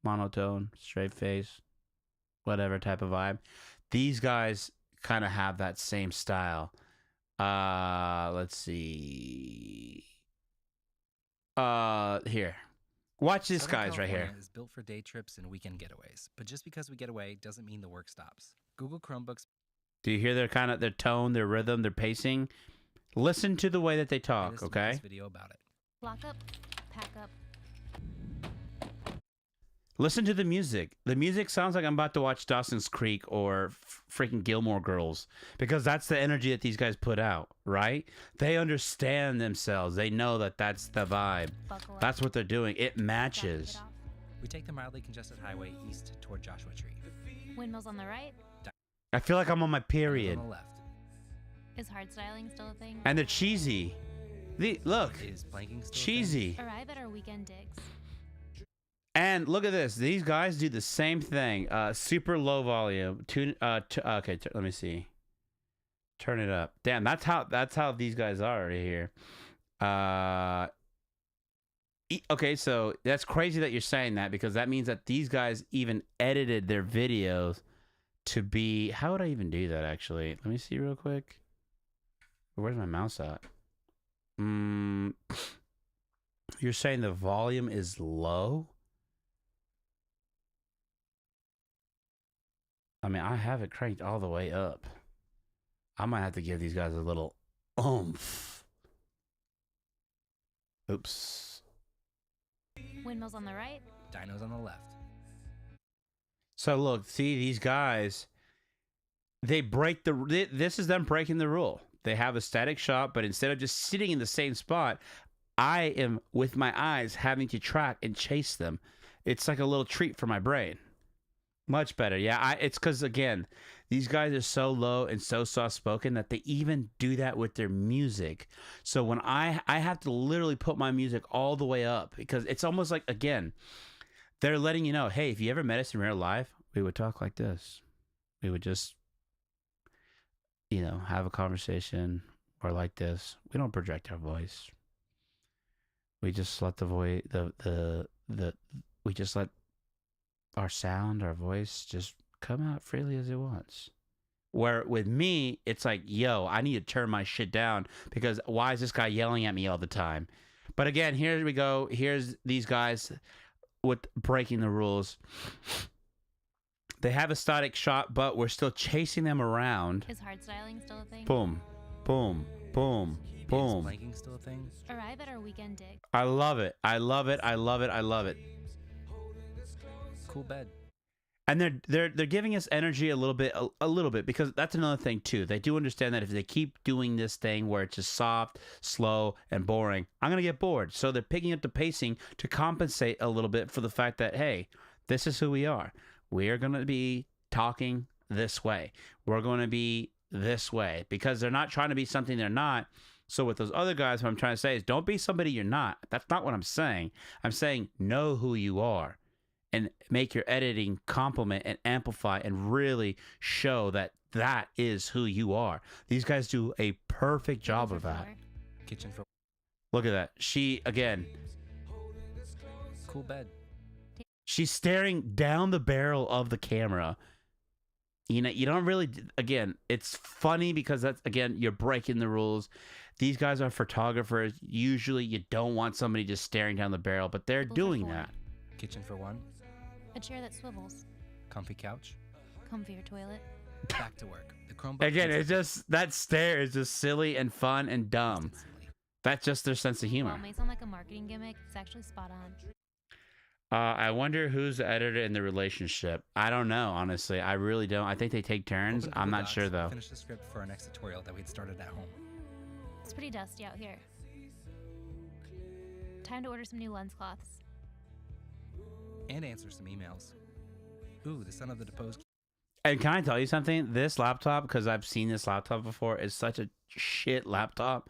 monotone, straight face, whatever type of vibe. These guys kind of have that same style. Let's see. Here. Watch this Southern guys right here. California is built for day trips and weekend getaways, but just because we get away doesn't mean the work stops. Google Chromebooks. Do you hear their tone, their rhythm, their pacing? Listen to the way that they talk, okay? This video about it. Lock up, pack up. Listen to the music. The music sounds like I'm about to watch Dawson's Creek or freaking Gilmore Girls, because that's the energy that these guys put out, right? They understand themselves. They know that that's the vibe. That's what they're doing. It matches. We take the mildly congested highway east toward Joshua Tree. Windmills on the right. I feel like I'm on my period. On the left. Is hard styling still a thing? And they're cheesy. Look, Is planking still cheesy. Arrive at our weekend digs. And look at this. These guys do the same thing. Super low volume. Okay, let me see. Turn it up. Damn, that's how these guys are right here. Okay, so that's crazy that you're saying that, because that means that these guys even edited their videos to be. How would I even do that, actually? Let me see real quick. Where's my mouse at? You're saying the volume is low? I mean, I have it cranked all the way up. I might have to give these guys a little oomph. Oops. Windmills on the right. Dinos on the left. So look, see these guys, they break this is them breaking the rule. They have a static shot, but instead of just sitting in the same spot, I am with my eyes having to track and chase them. It's like a little treat for my brain. Much better. Yeah, it's because, again, these guys are so low and so soft-spoken that they even do that with their music. So when I have to literally put my music all the way up, because it's almost like, again, they're letting you know, hey, if you ever met us in real life, we would talk like this. We would just, have a conversation or like this. We don't project our voice. We just let the voice, we just let our sound, our voice just come out freely as it wants. Where with me, it's like, yo, I need to turn my shit down, because why is this guy yelling at me all the time? But again, here we go. Here's these guys with breaking the rules. They have a static shot, but we're still chasing them around. Is hard styling still a thing? Boom, boom, boom, boom. Is planking still a thing? Arrive at our weekend dig. I love it. I love it. I love it. I love it. Cool bed. And they're giving us energy a little bit, because that's another thing too. They do understand that if they keep doing this thing where it's just soft, slow, and boring, I'm gonna get bored. So they're picking up the pacing to compensate a little bit for the fact that, hey, this is who we are. We are gonna be talking this way. We're gonna be this way, because they're not trying to be something they're not. So with those other guys, what I'm trying to say is, don't be somebody you're not. That's not what I'm saying. I'm saying know who you are, and make your editing complement and amplify and really show that that is who you are. These guys do a perfect job of that. Kitchen for. Look at that. She, again, Cool bed. she's staring down the barrel of the camera. You don't really, again, it's funny because that's, again, you're breaking the rules. These guys are photographers. Usually you don't want somebody just staring down the barrel, but they're doing that. Kitchen for one. A chair that swivels. Comfy couch. Comfier toilet. Back to work. The Chromebook. Again, it's just, that stare is just silly and fun and dumb. That's just their sense of humor. While it may sound like a marketing gimmick, it's actually spot on. I wonder who's the editor in the relationship. I don't know, honestly. I really don't. I think they take turns. Opened I'm Google not Docs, sure though. Finished the script for our next tutorial that we'd started at home. It's pretty dusty out here. Time to order some new lens cloths. And answer some emails. Ooh, the son of the deposed. And can I tell you something? This laptop, because I've seen this laptop before, is such a shit laptop.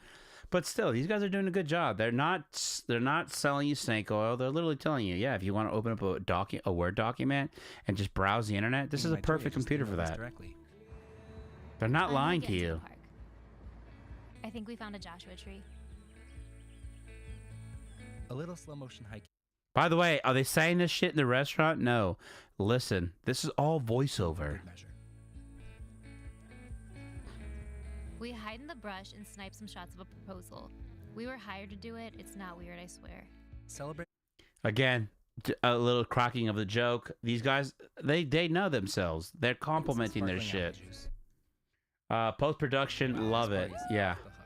But still, these guys are doing a good job. They're not selling you snake oil. They're literally telling you, yeah, if you want to open up a Word document and just browse the internet, this is a perfect computer for that. Directly. They're not I'm lying gonna to get into you. the park. I think we found a Joshua tree. A little slow motion hiking. By the way, are they saying this shit in the restaurant? No. Listen, this is all voiceover. Good measure. We hide in the brush and snipe some shots of a proposal. We were hired to do it. It's not weird, I swear. Celebrate. Again, a little cracking of the joke. These guys, they know themselves. They're complimenting their Sparkling shit. apple juice. Post-production, Wow, love this it. party's Yeah. off the hook.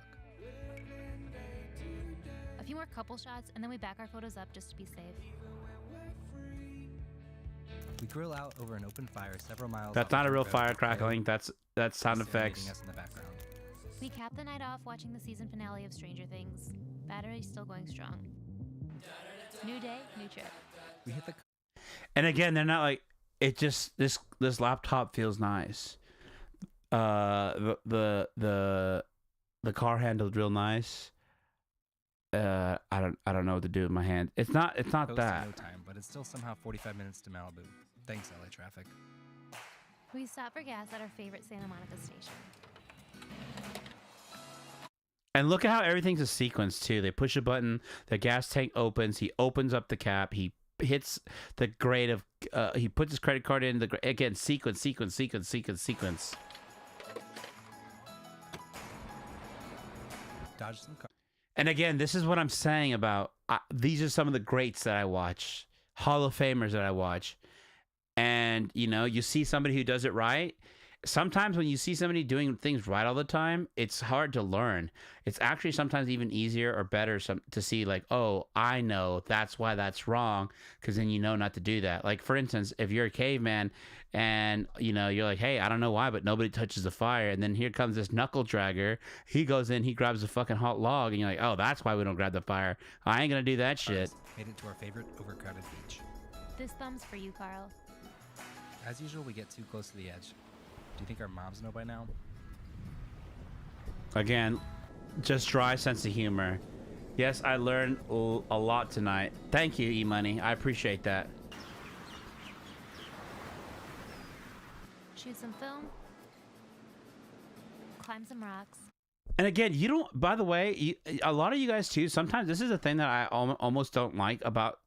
A few more couple shots, and then we back our photos up just to be safe. We grill out over an open fire several miles. That's off not a the real road, fire crackling. That's sound serenading effects. us in the background. We capped the night off watching the season finale of Stranger Things. Battery's still going strong. New day, new trip. We hit the And again, they're not like it. Just this laptop feels nice. The car handled real nice. I don't know what to do with my hand. It's not coast in that. no time, but it's still somehow 45 minutes to Malibu. Thanks, LA traffic. We stopped for gas at our favorite Santa Monica station. And look at how everything's a sequence too. They push a button, the gas tank opens, he opens up the cap, he hits the grade of he puts his credit card in again sequence. Dodge some car. And again, this is what I'm saying about these are some of the greats that I watch, Hall of Famers that I watch. And you know, you see somebody who does it right. Sometimes when you see somebody doing things right all the time, it's hard to learn. It's actually sometimes even easier or better to see like, oh, I know that's why that's wrong, because then you know not to do that. Like for instance, if you're a caveman and you know you're like, hey, I don't know why, but nobody touches the fire, and then here comes this knuckle dragger. He goes in, he grabs a fucking hot log, and you're like, oh, that's why we don't grab the fire. I ain't gonna do that shit. Made it to our favorite overcrowded beach. This thumb's for you, Carl. As usual, we get too close to the edge. Do you think our moms know by now? Again, just dry sense of humor. Yes, I learned a lot tonight. Thank you, E-Money. I appreciate that. Shoot some film. Climb some rocks. And again, you don't, by the way, a lot of you guys too, sometimes this is a thing that I almost don't like about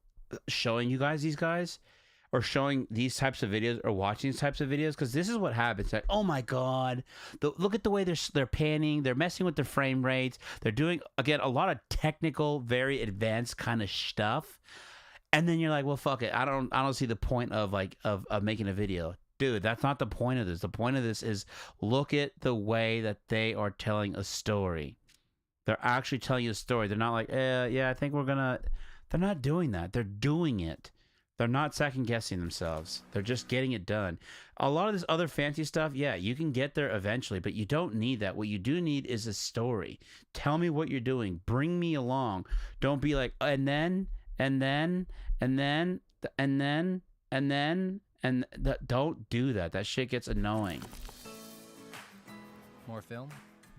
showing you guys these guys, or showing these types of videos, or watching these types of videos, because this is what happens. Like, oh my god, look at the way they're panning, they're messing with the frame rates, they're doing again a lot of technical, very advanced kind of stuff, and then you're like, well, fuck it, I don't see the point of making a video. Dude, that's not the point of this. The point of this is look at the way that they are telling a story. They're actually telling you a story. They're not like, yeah, I think we're gonna. They're not doing that. They're doing it. They're not second guessing themselves. They're just getting it done. A lot of this other fancy stuff, yeah, you can get there eventually, but you don't need that. What you do need is a story. Tell me what you're doing. Bring me along. Don't be like, and then, don't do that. That shit gets annoying. More film,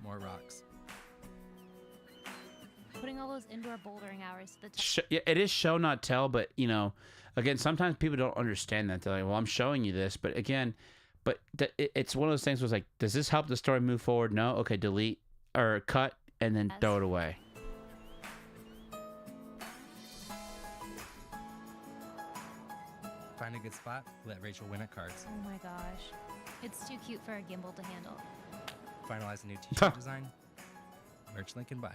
more rocks. Putting all those indoor bouldering hours to the test. Yeah, it is show not tell, but you know, again, sometimes people don't understand that. They're like, well, I'm showing you this, but again, it's one of those things where it's like, does this help the story move forward? No? Okay, delete or cut and then throw it away. Find a good spot, let Rachel win at cards. Oh my gosh. It's too cute for a gimbal to handle. Finalize a new t-shirt design. Merch link in bio.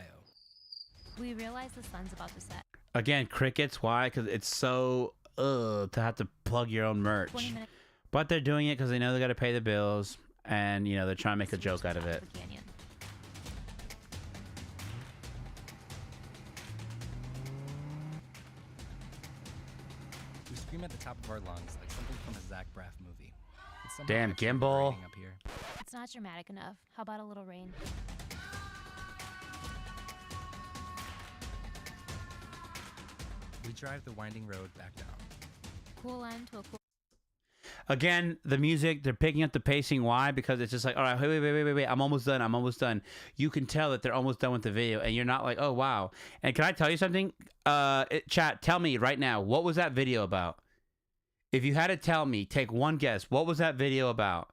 We realize the sun's about to set. Again, crickets. Why? Because it's so to have to plug your own merch. 20 minutes. But they're doing it because they know they got to pay the bills, and you know they're trying to make a joke out of it. The canyon. scream at the top of our lungs like something from a Zach Braff movie. It's somehow Damn, extra gimbal. liberating up here. It's not dramatic enough. How about a little rain? We drive the winding road back down. Cool end to a cool. Again, the music, they're picking up the pacing. Why? Because it's just like, all right, wait. I'm almost done. You can tell that they're almost done with the video, and you're not like, oh, wow. And can I tell you something? Chat, tell me right now, what was that video about? If you had to tell me, take one guess, what was that video about?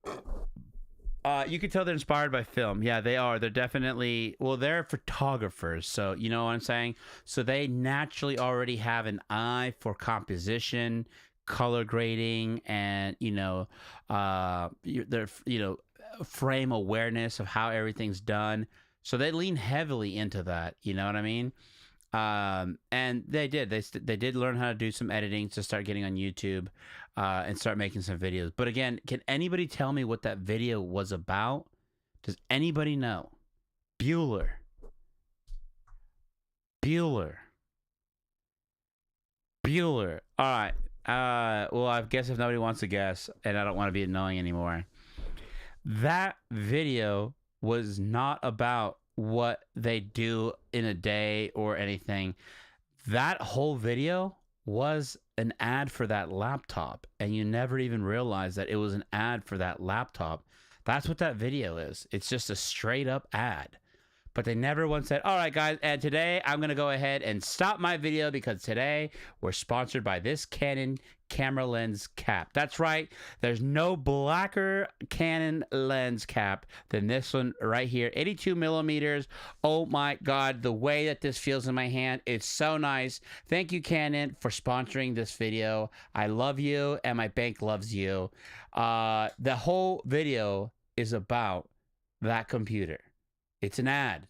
You can tell they're inspired by film. Yeah, they are. They're definitely, well, they're photographers. So, you know what I'm saying? So they naturally already have an eye for composition, color grading, and, their, frame awareness of how everything's done. So they lean heavily into that. You know what I mean? And they did. They did learn how to do some editing to start getting on YouTube and start making some videos. But again, can anybody tell me what that video was about? Does anybody know? Bueller. All right. Well, I guess if nobody wants to guess, and I don't want to be annoying anymore, that video was not about what they do in a day or anything. That whole video was an ad for that laptop, and you never even realized that it was an ad for that laptop. That's what that video is. It's just a straight up ad. But they never once said, all right, guys, and today I'm going to go ahead and stop my video because today we're sponsored by this Canon camera lens cap. That's right. There's no blacker Canon lens cap than this one right here. 82 millimeters. Oh, my God. The way that this feels in my hand, it's so nice. Thank you, Canon, for sponsoring this video. I love you, and my bank loves you. The whole video is about that computer. It's an ad,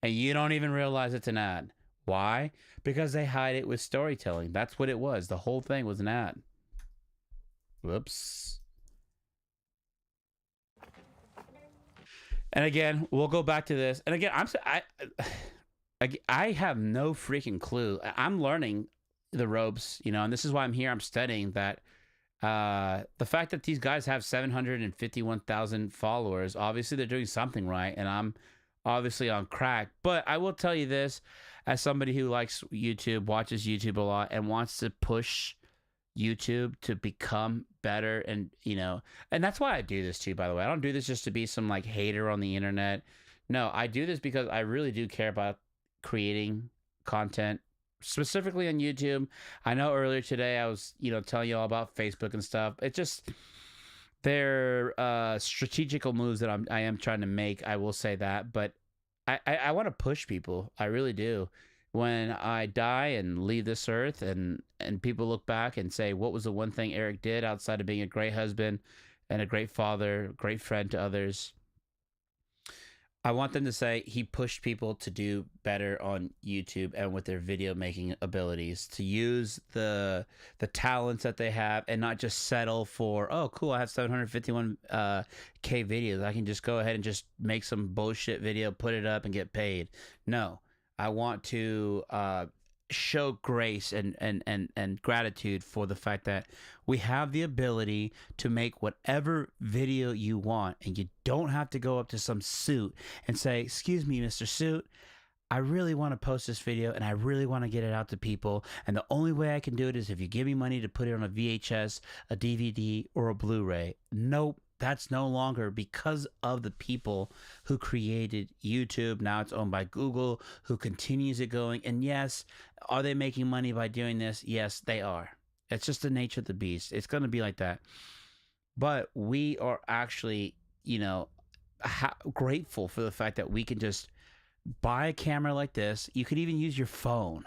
and you don't even realize it's an ad. Why? Because they hide it with storytelling. That's what it was. The whole thing was an ad. Whoops. And again, we'll go back to this. And again, I have no freaking clue. I'm learning the ropes, and this is why I'm here. I'm studying that. The fact that these guys have 751,000 followers, obviously they're doing something right, and I'm obviously on crack. But I will tell you this, as somebody who likes YouTube, watches YouTube a lot, and wants to push YouTube to become better, and and that's why I do this too, by the way. I don't do this just to be some like hater on the internet. No, I do this because I really do care about creating content, specifically on YouTube. I know earlier today I was, telling you all about Facebook and stuff. It's just, they're strategical moves that I am trying to make. I will say that, but I want to push people. I really do. When I die and leave this earth, and people look back and say, what was the one thing Eric did outside of being a great husband and a great father, great friend to others? I want them to say he pushed people to do better on YouTube and with their video making abilities, to use the talents that they have and not just settle for, oh, cool, I have 751 K videos. I can just go ahead and just make some bullshit video, put it up, and get paid. No, I want to show grace and gratitude for the fact that we have the ability to make whatever video you want, and you don't have to go up to some suit and say, excuse me, Mr. Suit, I really want to post this video and I really want to get it out to people, and the only way I can do it is if you give me money to put it on a VHS, a DVD, or a Blu-ray. Nope. That's no longer, because of the people who created YouTube. Now it's owned by Google, who continues it going. And yes, are they making money by doing this? Yes, they are. It's just the nature of the beast. It's going to be like that. But we are actually, grateful for the fact that we can just buy a camera like this. You could even use your phone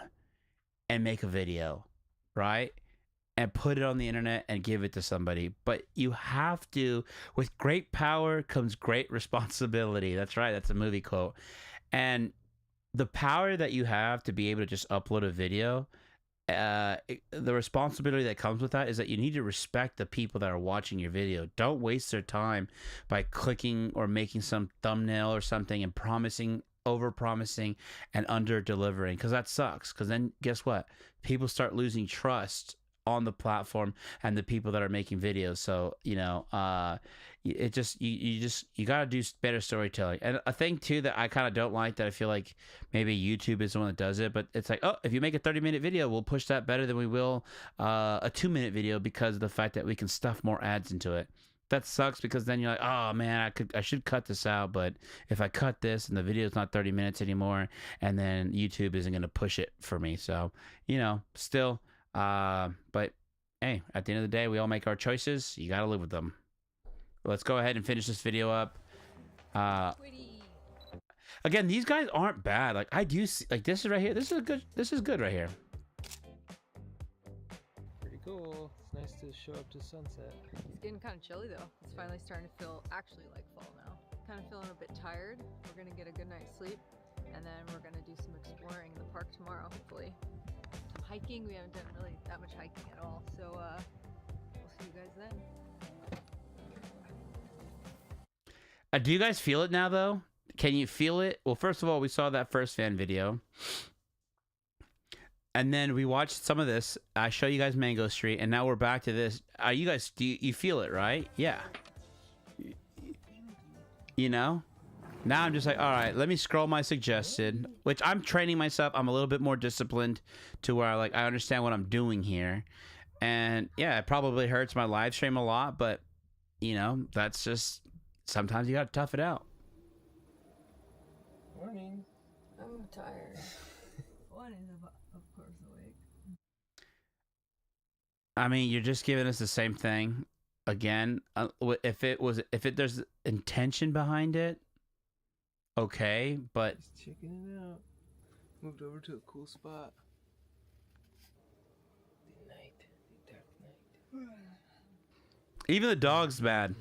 and make a video, right? And put it on the internet and give it to somebody. But you have to, with great power comes great responsibility. That's right. That's a movie quote. And the power that you have to be able to just upload a video, the responsibility that comes with that is that you need to respect the people that are watching your video. Don't waste their time by clicking or making some thumbnail or something and over promising and under delivering, because that sucks. Because then guess what? People start losing trust on the platform and the people that are making videos. So, you know, it just, you got to do better storytelling. And a thing too that I kind of don't like, that I feel like maybe YouTube is the one that does it, but it's like, oh, if you make a 30-minute video, we'll push that better than we will a 2-minute video, because of the fact that we can stuff more ads into it. That sucks, because then you're like, oh man, I should cut this out, but if I cut this and the video's not 30 minutes anymore, and then YouTube isn't going to push it for me. So, you know, still, but hey, at the end of the day, we all make our choices. You got to live with them. Let's go ahead and finish this video up. Again, these guys aren't bad. Like, I do see, like, this is right here. This is good right here. Pretty cool. It's nice to show up to sunset. It's getting kind of chilly though. It's finally starting to feel actually like fall now. Kind of feeling a bit tired. We're gonna get a good night's sleep, and then we're gonna do some exploring in the park tomorrow, hopefully. Some hiking. We haven't done really that much hiking at all, so we'll see you guys then. Do you guys feel it now though? Can you feel it? Well, first of all, we saw that first fan video. And then we watched some of this. I show you guys Mango Street, and now we're back to this. You guys, do you feel it, right? Yeah. You know? Now I'm just like, all right, let me scroll my suggested, which I'm training myself. I'm a little bit more disciplined to where I understand what I'm doing here. And yeah, it probably hurts my live stream a lot, but you know, that's just, sometimes you got to tough it out. Morning. I'm tired. One is of course awake. I mean, you're just giving us the same thing again. If there's intention behind it, okay, but just checking it out. Moved over to a cool spot. The night, the dark night. Even the dog's mad.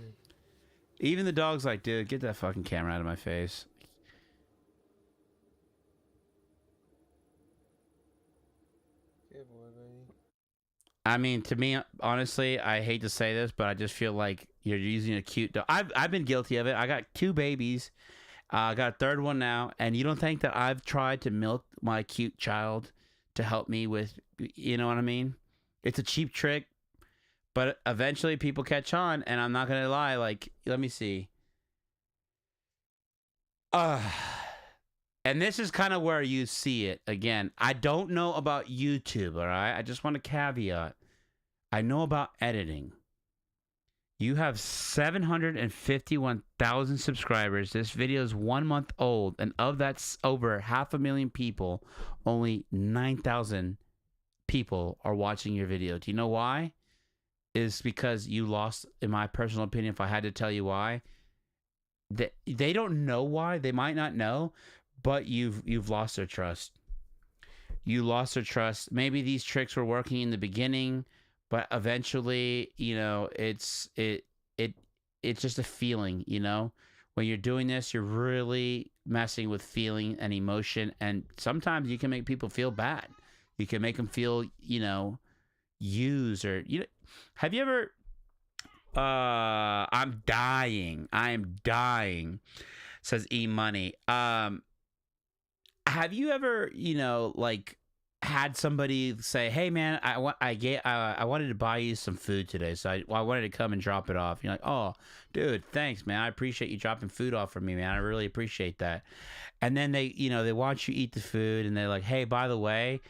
Even the dog's like, dude, get that fucking camera out of my face. Good boy, buddy. I mean, to me, honestly, I hate to say this, but I just feel like you're using a cute dog. I've been guilty of it. I got 2 babies. I got a 3rd one now, and you don't think that I've tried to milk my cute child to help me with, you know what I mean? It's a cheap trick, but eventually people catch on, and I'm not gonna lie. Like, let me see. And this is kind of where you see it again. I don't know about YouTube, all right? I just want to caveat. I know about editing. You have 751,000 subscribers. This video is 1 month old, and of that's over 500,000 people, only 9,000 people are watching your video. Do you know why? Is because you lost, in my personal opinion, if I had to tell you why, they don't know why. They might not know, but you've lost their trust. You lost their trust. Maybe these tricks were working in the beginning, but eventually, you know, it's just a feeling, you know. When you're doing this, you're really messing with feeling and emotion, and sometimes you can make people feel bad. You can make them feel, you know, used, or you know. Have you ever? I'm dying. Says E Money. Have you ever, you know, like, had somebody say, "Hey man, I wanted to buy you some food today, so I wanted to come and drop it off." You're like, "Oh, dude, thanks, man. I appreciate you dropping food off for me, man. I really appreciate that." And then they, you know, they watch you eat the food, and they're like, "Hey, by the way,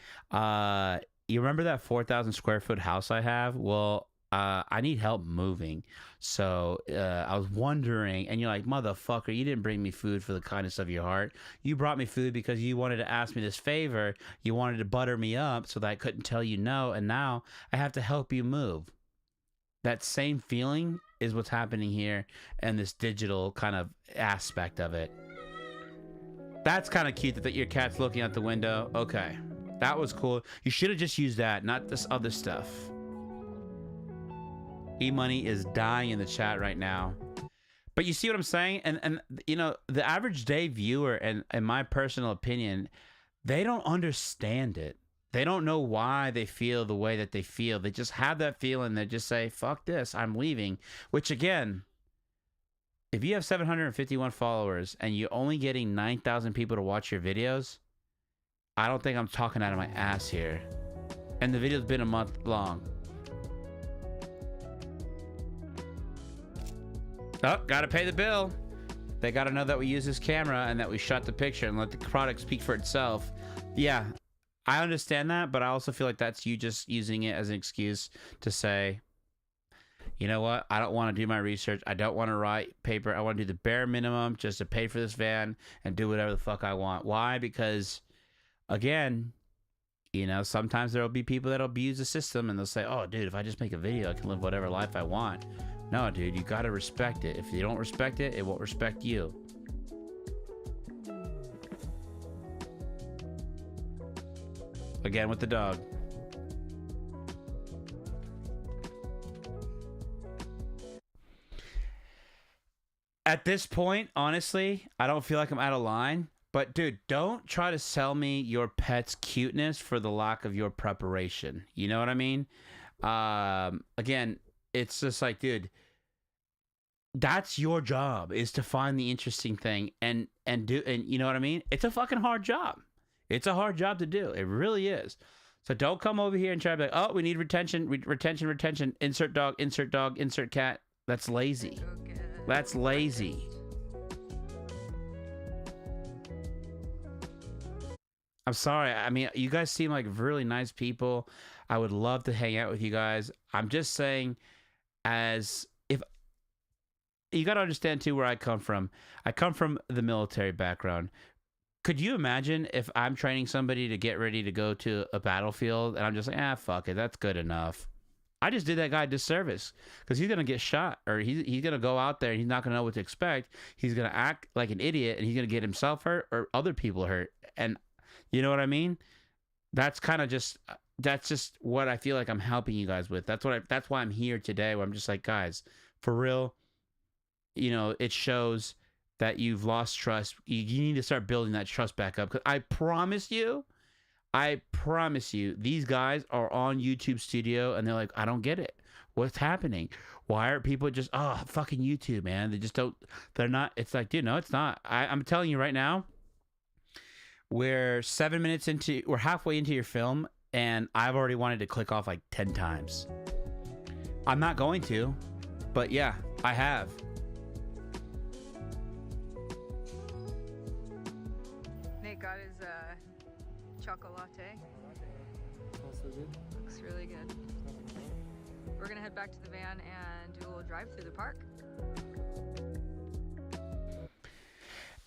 you remember that 4,000 square foot house I have? Well, I need help moving. So I was wondering," and you're like, "Motherfucker, you didn't bring me food for the kindness of your heart. You brought me food because you wanted to ask me this favor. You wanted to butter me up so that I couldn't tell you no, and now I have to help you move." That same feeling is what's happening here and this digital kind of aspect of it. That's kind of cute that your cat's looking out the window. Okay, that was cool. You should have just used that, not this other stuff. E-Money is dying in the chat right now. But you see what I'm saying? And you know, the average day viewer, and in my personal opinion, they don't understand it. They don't know why they feel the way that they feel. They just have that feeling. They just say, "Fuck this, I'm leaving." Which again, if you have 751 followers and you're only getting 9,000 people to watch your videos, I don't think I'm talking out of my ass here. And the video's been a month long. Oh, gotta pay the bill. They gotta know that we use this camera and that we shot the picture and let the product speak for itself. Yeah, I understand that, but I also feel like that's you just using it as an excuse to say, you know what? I don't want to do my research. I don't want to write paper. I want to do the bare minimum just to pay for this van and do whatever the fuck I want. Why? Because, again, you know, sometimes there will be people that abuse the system and they'll say, oh, dude, if I just make a video, I can live whatever life I want. No, dude, you got to respect it. If you don't respect it, it won't respect you. Again with the dog. At this point, honestly, I don't feel like I'm out of line. But, dude, don't try to sell me your pet's cuteness for the lack of your preparation. You know what I mean? Again, it's just like, dude, that's your job, is to find the interesting thing and you know what I mean? It's a fucking hard job. It's a hard job to do. It really is. So don't come over here and try to be like, oh, we need retention, retention, insert dog, insert cat. That's lazy. That's lazy. I'm sorry. I mean, you guys seem like really nice people. I would love to hang out with you guys. I'm just saying, as if you got to understand too where I come from. I come from the military background. Could you imagine if I'm training somebody to get ready to go to a battlefield and I'm just like, fuck it, that's good enough. I just did that guy a disservice because he's going to get shot, or he's going to go out there and he's not going to know what to expect. He's going to act like an idiot and he's going to get himself hurt or other people hurt. And you know what I mean? That's just what I feel like I'm helping you guys with. That's why I'm here today, where I'm just like, guys, for real, you know, it shows that you've lost trust. You need to start building that trust back up. Because I promise you, these guys are on YouTube Studio and they're like, I don't get it. What's happening? Why are people just, fucking YouTube, man? They just don't, they're not, it's like, dude, no, it's not. I'm telling you right now, we're halfway into your film and I've already wanted to click off like 10 times. I'm not going to, but yeah, I have. Nate got his chocolate latte. Also good. Looks really good. We're gonna head back to the van and do a little drive through the park.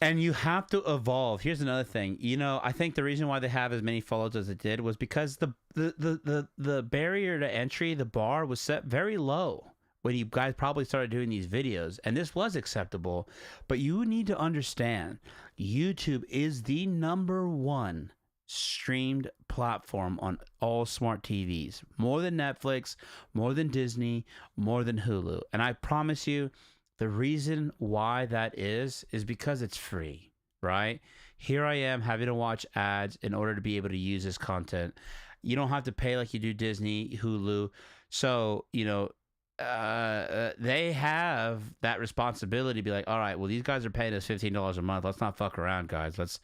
And you have to evolve. Here's another thing. You know, I think the reason why they have as many follows as it did was because the barrier to entry, the bar, was set very low when you guys probably started doing these videos. And this was acceptable. But you need to understand, YouTube is the #1 streamed platform on all smart TVs. More than Netflix, more than Disney, more than Hulu. And I promise you, the reason why that is because it's free, right? Here I am having to watch ads in order to be able to use this content. You don't have to pay like you do Disney, Hulu. So, you know, they have that responsibility to be like, all right, well, these guys are paying us $15 a month. Let's not fuck around, guys. Let's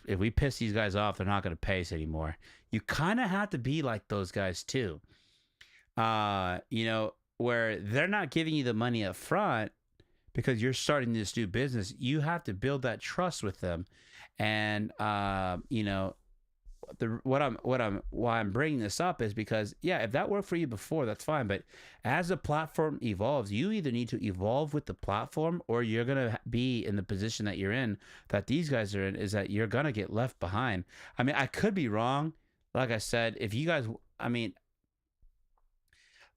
if we piss these guys off, they're not going to pay us anymore. You kind of have to be like those guys too. You know, where they're not giving you the money up front because you're starting this new business. You have to build that trust with them. And, you know, why I'm bringing this up is because, yeah, if that worked for you before, that's fine. But as the platform evolves, you either need to evolve with the platform or you're going to be in the position that you're in, that these guys are in, is that you're going to get left behind. I mean, I could be wrong. Like I said, if you guys, I mean,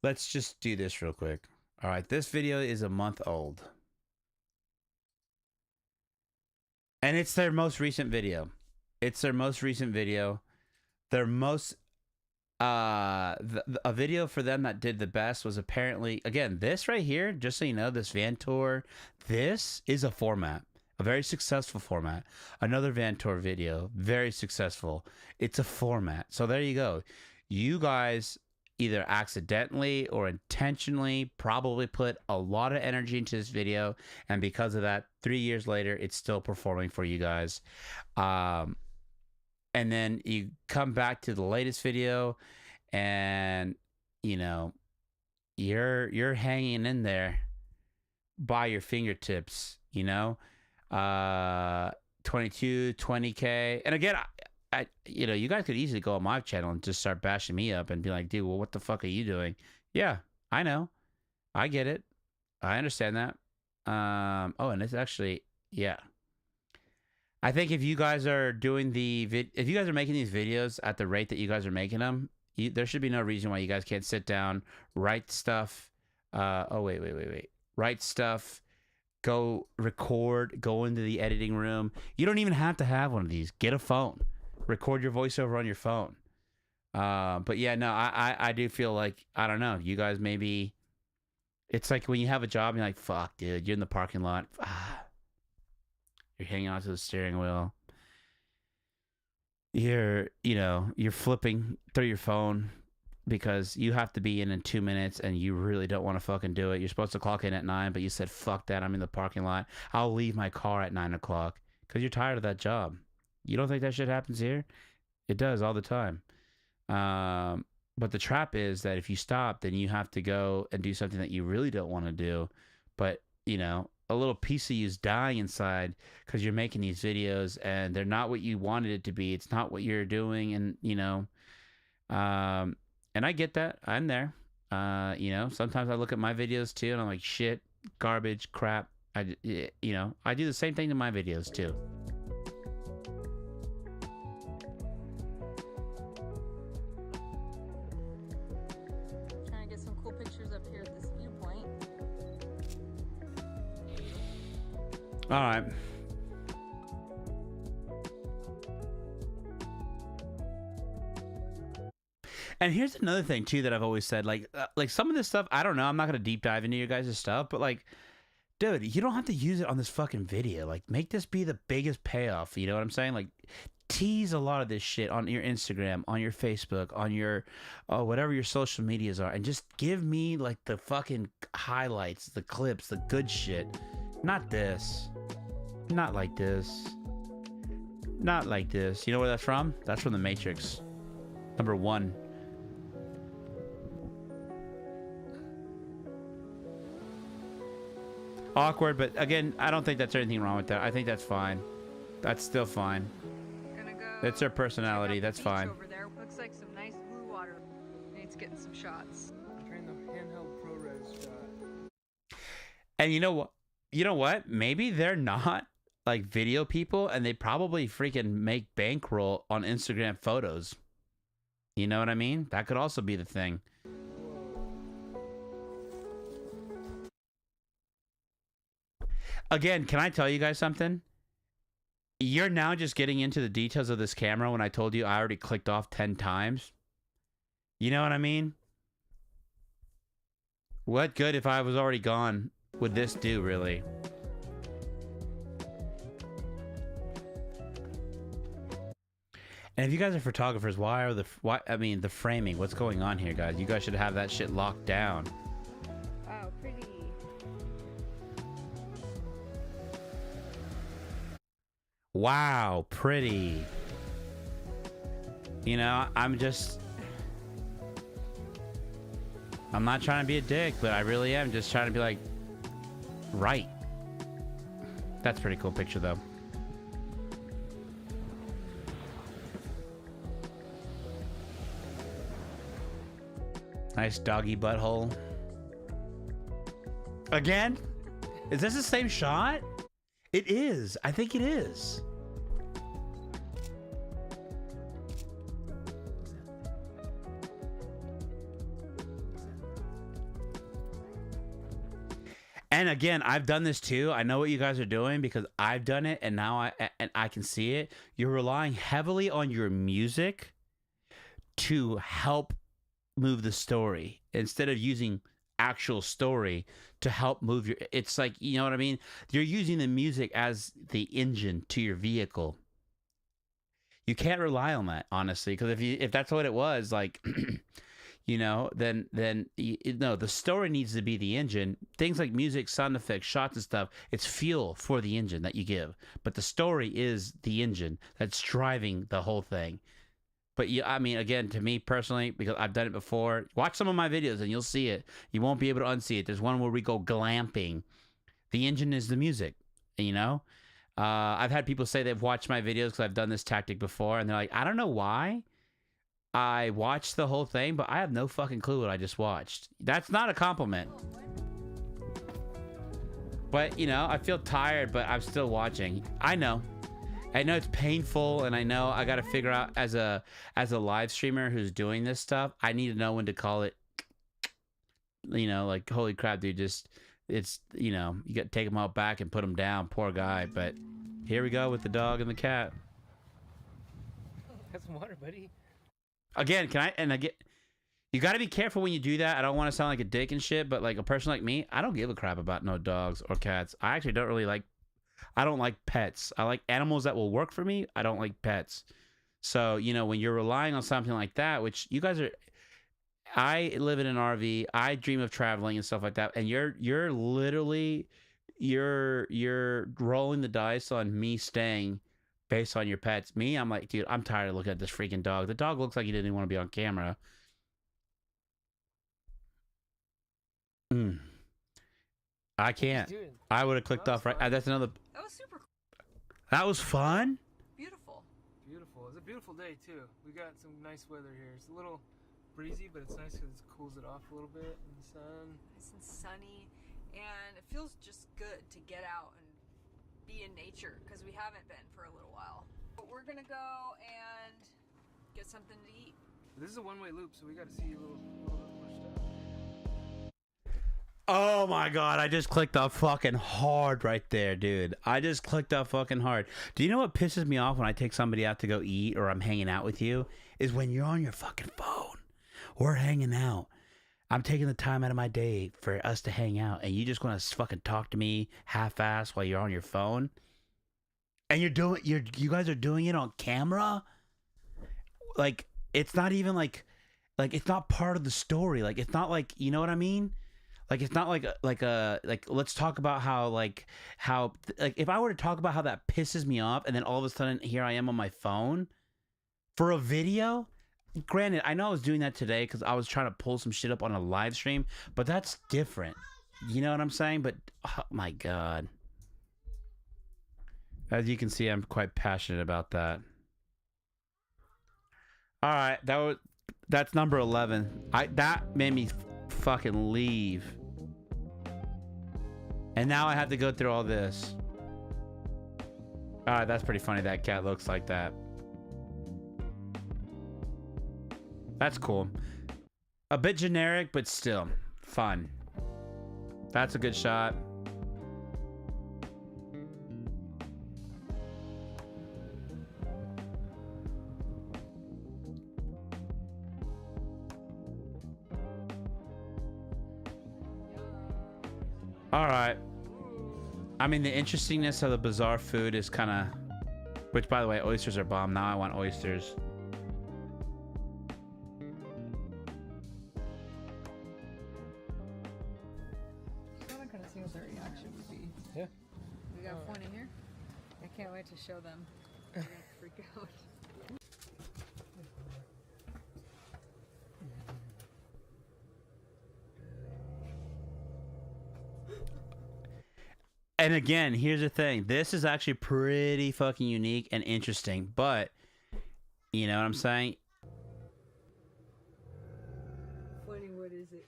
let's just do this real quick. All right, this video is a month old. And it's their most recent video. Their most a video for them that did the best was apparently, again, this right here, just so you know, this van tour, this is a format, a very successful format. Another van tour video, very successful. It's a format. So there you go. You guys either accidentally or intentionally probably put a lot of energy into this video, and because of that, 3 years later, it's still performing for you guys. And then you come back to the latest video and, you know, you're hanging in there, by your fingertips, you know. 22, 20K. And again, I you know, you guys could easily go on my channel and just start bashing me up and be like, dude, well, what the fuck are you doing? Yeah, I know. I get it. I understand that. Oh, and it's actually, yeah. I think if you guys are doing if you guys are making these videos at the rate that you guys are making them, there should be no reason why you guys can't sit down, write stuff. Oh, wait. Write stuff, go record, go into the editing room. You don't even have to have one of these. Get a phone. Record your voiceover on your phone. But yeah, no, I do feel like, I don't know, you guys maybe, it's like when you have a job and you're like, fuck, dude, you're in the parking lot. You're hanging onto the steering wheel. You're flipping through your phone because you have to be in 2 minutes and you really don't want to fucking do it. You're supposed to clock in at 9, but you said, fuck that, I'm in the parking lot. I'll leave my car at 9 o'clock because you're tired of that job. You don't think that shit happens here? It does all the time. But the trap is that if you stop, then you have to go and do something that you really don't want to do. But, you know, a little piece of you is dying inside because you're making these videos and they're not what you wanted it to be. It's not what you're doing. And, you know, and I get that. I'm there. You know, sometimes I look at my videos too and I'm like, shit, garbage, crap. You know, I do the same thing to my videos too. Trying to get some cool pictures up here at this viewpoint. All right. And here's another thing too that I've always said, like some of this stuff, I don't know, I'm not gonna deep dive into your guys' stuff, but like, dude, you don't have to use it on this fucking video. Like, make this be the biggest payoff. You know what I'm saying? Like, tease a lot of this shit on your Instagram, on your Facebook, on your whatever your social medias are, and just give me like the fucking highlights, the clips, the good shit. Not this. Not like this. Not like this. You know where that's from? That's from The Matrix. Number 1. Awkward, but again, I don't think that's anything wrong with that. I think that's fine. That's still fine. That's their personality. That's fine. Over there looks like some nice blue water. Nate's getting some shots. I'm trying the handheld ProRes shot. And you know what? You know what? Maybe they're not like video people, and they probably freaking make bankroll on Instagram photos. You know what I mean? That could also be the thing. Again, can I tell you guys something? You're now just getting into the details of this camera when I told you I already clicked off 10 times. You know what I mean? What good if I was already gone would this do, really? And if you guys are photographers, the framing, what's going on here, guys? You guys should have that shit locked down. Wow, pretty. Wow, pretty. You know, I'm not trying to be a dick, but I really am just trying to be like, right. That's a pretty cool picture, though. Nice doggy butthole. Again? Is this the same shot? It is. I think it is. And again, I've done this too. I know what you guys are doing because I've done it, and now I can see it. You're relying heavily on your music to help move the story instead of using actual story to help move your. It's like, you know what I mean? You're using the music as the engine to your vehicle. You can't rely on that, honestly, because if that's what it was, like, you know, then no, the story needs to be the engine. Things like music, sound effects, shots and stuff, it's fuel for the engine that you give. But the story is the engine that's driving the whole thing. But yeah, I mean, again, to me personally, because I've done it before, watch some of my videos and you'll see it. You won't be able to unsee it. There's one where we go glamping The engine is the music, you know? I've had people say they've watched my videos because I've done this tactic before, and they're like, I don't know why I watched the whole thing, but I have no fucking clue what I just watched. That's not a compliment. But, you know, I feel tired, but I'm still watching. I know it's painful, and I know I got to figure out as a live streamer who's doing this stuff, I need to know when to call it, you know, like, holy crap, dude, just, it's, you know, you got to take him out back and put him down, poor guy. But here we go with the dog and the cat. Have some water, buddy. Again, you got to be careful when you do that. I don't want to sound like a dick and shit, but like a person like me, I don't give a crap about no dogs or cats. I actually don't really like, I don't like pets. I like animals that will work for me. I don't like pets. So, you know, when you're relying on something like that, which you guys are, I live in an RV, I dream of traveling and stuff like that. And you're literally, you're rolling the dice on me staying based on your pets. Me, I'm like, dude, I'm tired of looking at this freaking dog. The dog looks like he didn't even want to be on camera. I can't. I would have clicked off right. That's another. That was super cool. That was fun. Beautiful. Beautiful. It's a beautiful day too. We got some nice weather here. It's a little breezy, but it's nice because it cools it off a little bit in the sun. Nice and sunny, and it feels just good to get out and be in nature because we haven't been for a little while. But we're gonna go and get something to eat. This is a one-way loop, so we got to see a little bit more stuff. Oh my god, I just clicked off fucking hard right there, dude. I just clicked off fucking hard. Do you know what pisses me off when I take somebody out to go eat or I'm hanging out with you? Is when you're on your fucking phone. We're hanging out. I'm taking the time out of my day for us to hang out, and you just want to fucking talk to me half-ass while you're on your phone? And you guys are doing it on camera? Like, it's not even like it's not part of the story. Like, it's not like, you know what I mean? Like, it's not like let's talk about how if I were to talk about how that pisses me off and then all of a sudden here I am on my phone for a video. Granted, I know I was doing that today because I was trying to pull some shit up on a live stream, but that's different. You know what I'm saying? But oh my god. As you can see, I'm quite passionate about that. All right, that's number 11. That made me fucking leave. And now I have to go through all this. Alright, that's pretty funny. That cat looks like that. That's cool. A bit generic, but still fun. That's a good shot. All right. I mean, the interestingness of the bizarre food is kind of... Which, by the way, oysters are bomb. Now I want oysters. I want to kind of see what their reaction would be. Yeah. We got one in here. I can't wait to show them. They're gonna freak out. And again, here's the thing. This is actually pretty fucking unique and interesting, but you know what I'm saying? Funny, what is it?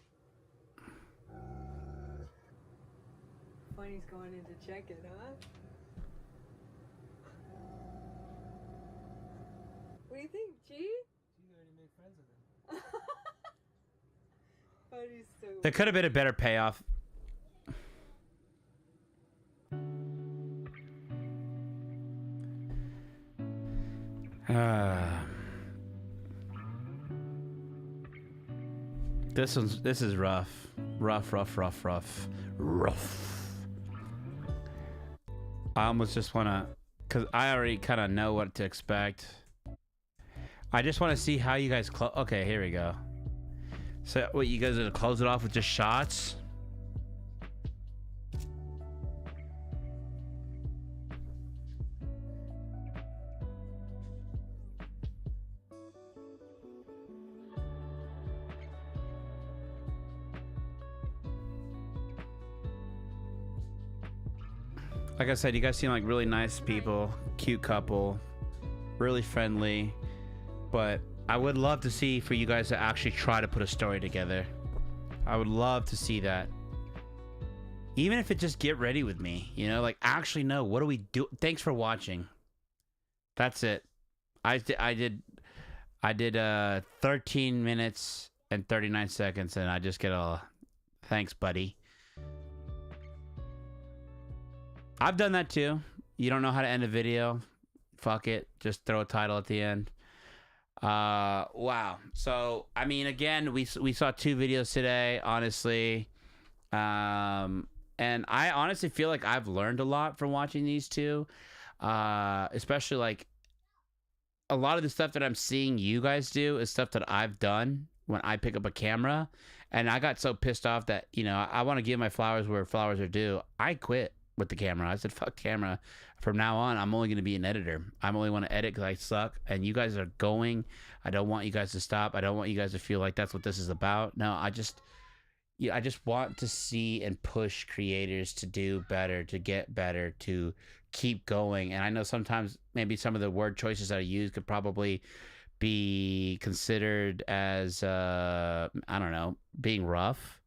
Funny's going in to check it, huh? What do you think, G? You already made friends with him. Funny's so... There could have been a better payoff. This is rough. Rough. I almost just want to, because I already kind of know what to expect. I just want to see how you guys close. Okay, here we go. So, what, you guys are going to close it off with just shots? Like I said, you guys seem like really nice people, cute couple, really friendly. But I would love to see for you guys to actually try to put a story together. I would love to see that. Even if it just get ready with me, you know, like actually know what do we do. Thanks for watching. That's it. I did 13 minutes and 39 seconds, and I just get a thanks, buddy. I've done that too. You don't know how to end a video? Fuck it. Just throw a title at the end. Wow. So, I mean, again, we saw 2 videos today, honestly. And I honestly feel like I've learned a lot from watching these 2. Especially like a lot of the stuff that I'm seeing you guys do is stuff that I've done when I pick up a camera. And I got so pissed off that, you know, I want to give my flowers where flowers are due. I quit with the camera. I said, fuck camera. From now on, I'm only going to be an editor. I'm only want to edit because I suck. And you guys are going. I don't want you guys to stop. I don't want you guys to feel like that's what this is about. No, I just want to see and push creators to do better, to get better, to keep going. And I know sometimes maybe some of the word choices that I use could probably be considered as, I don't know, being rough.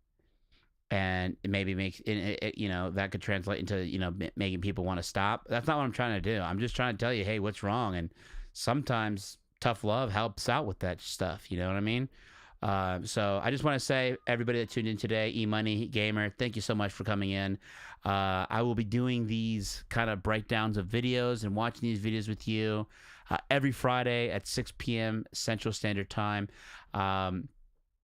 And it maybe makes it, you know, that could translate into, you know, making people want to stop. That's not what I'm trying to do. I'm just trying to tell you, hey, what's wrong? And sometimes tough love helps out with that stuff. You know what I mean? So I just want to say, everybody that tuned in today, eMoney Gamer, thank you so much for coming in. I will be doing these kind of breakdowns of videos and watching these videos with you every Friday at 6 p.m. Central Standard Time.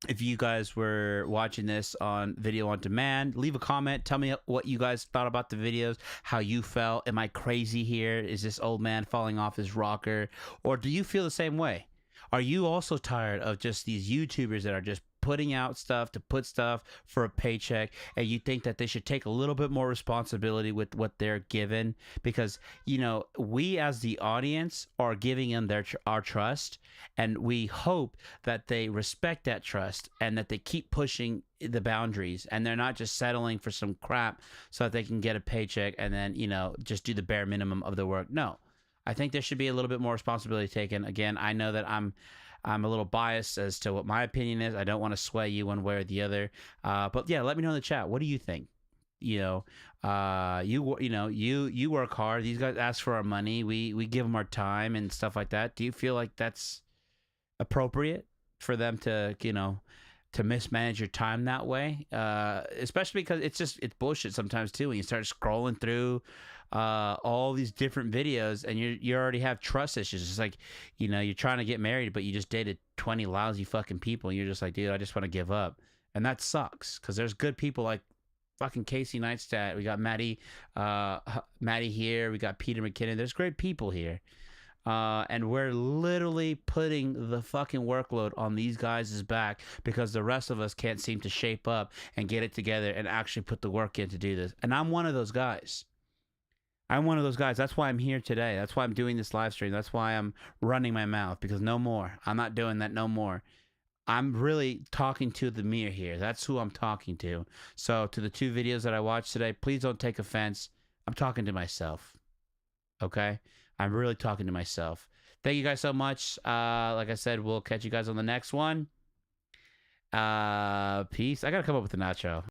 If you guys were watching this on video on demand, leave a comment. Tell me what you guys thought about the videos, how you felt. Am I crazy here? Is this old man falling off his rocker? Or do you feel the same way? Are you also tired of just these YouTubers that are just putting out stuff to put stuff for a paycheck, and you think that they should take a little bit more responsibility with what they're given? Because, you know, we as the audience are giving them our trust, and we hope that they respect that trust and that they keep pushing the boundaries, and they're not just settling for some crap so that they can get a paycheck and then, you know, just do the bare minimum of the work. No, I think there should be a little bit more responsibility taken. Again, I know that I'm a little biased as to what my opinion is. I don't want to sway you one way or the other. But yeah, let me know in the chat. What do you think? You know, you work hard. These guys ask for our money. We give them our time and stuff like that. Do you feel like that's appropriate for them to, you know, to mismanage your time that way? Especially because it's bullshit sometimes too. When you start scrolling through all these different videos and you already have trust issues. It's like, you know, you're trying to get married, but you just dated 20 lousy fucking people, and you're just like, dude, I just want to give up. And that sucks, because there's good people like fucking Casey Neistat. We got Maddie here. We got Peter McKinnon. There's great people here. And we're literally putting the fucking workload on these guys' back because the rest of us can't seem to shape up and get it together and actually put the work in to do this. And I'm one of those guys. That's why I'm here today. That's why I'm doing this live stream. That's why I'm running my mouth, because no more. I'm not doing that no more. I'm really talking to the mirror here. That's who I'm talking to. So to the 2 videos that I watched today, please don't take offense. I'm talking to myself. Okay? I'm really talking to myself. Thank you guys so much. Like I said, we'll catch you guys on the next one. Peace. I gotta come up with an outro.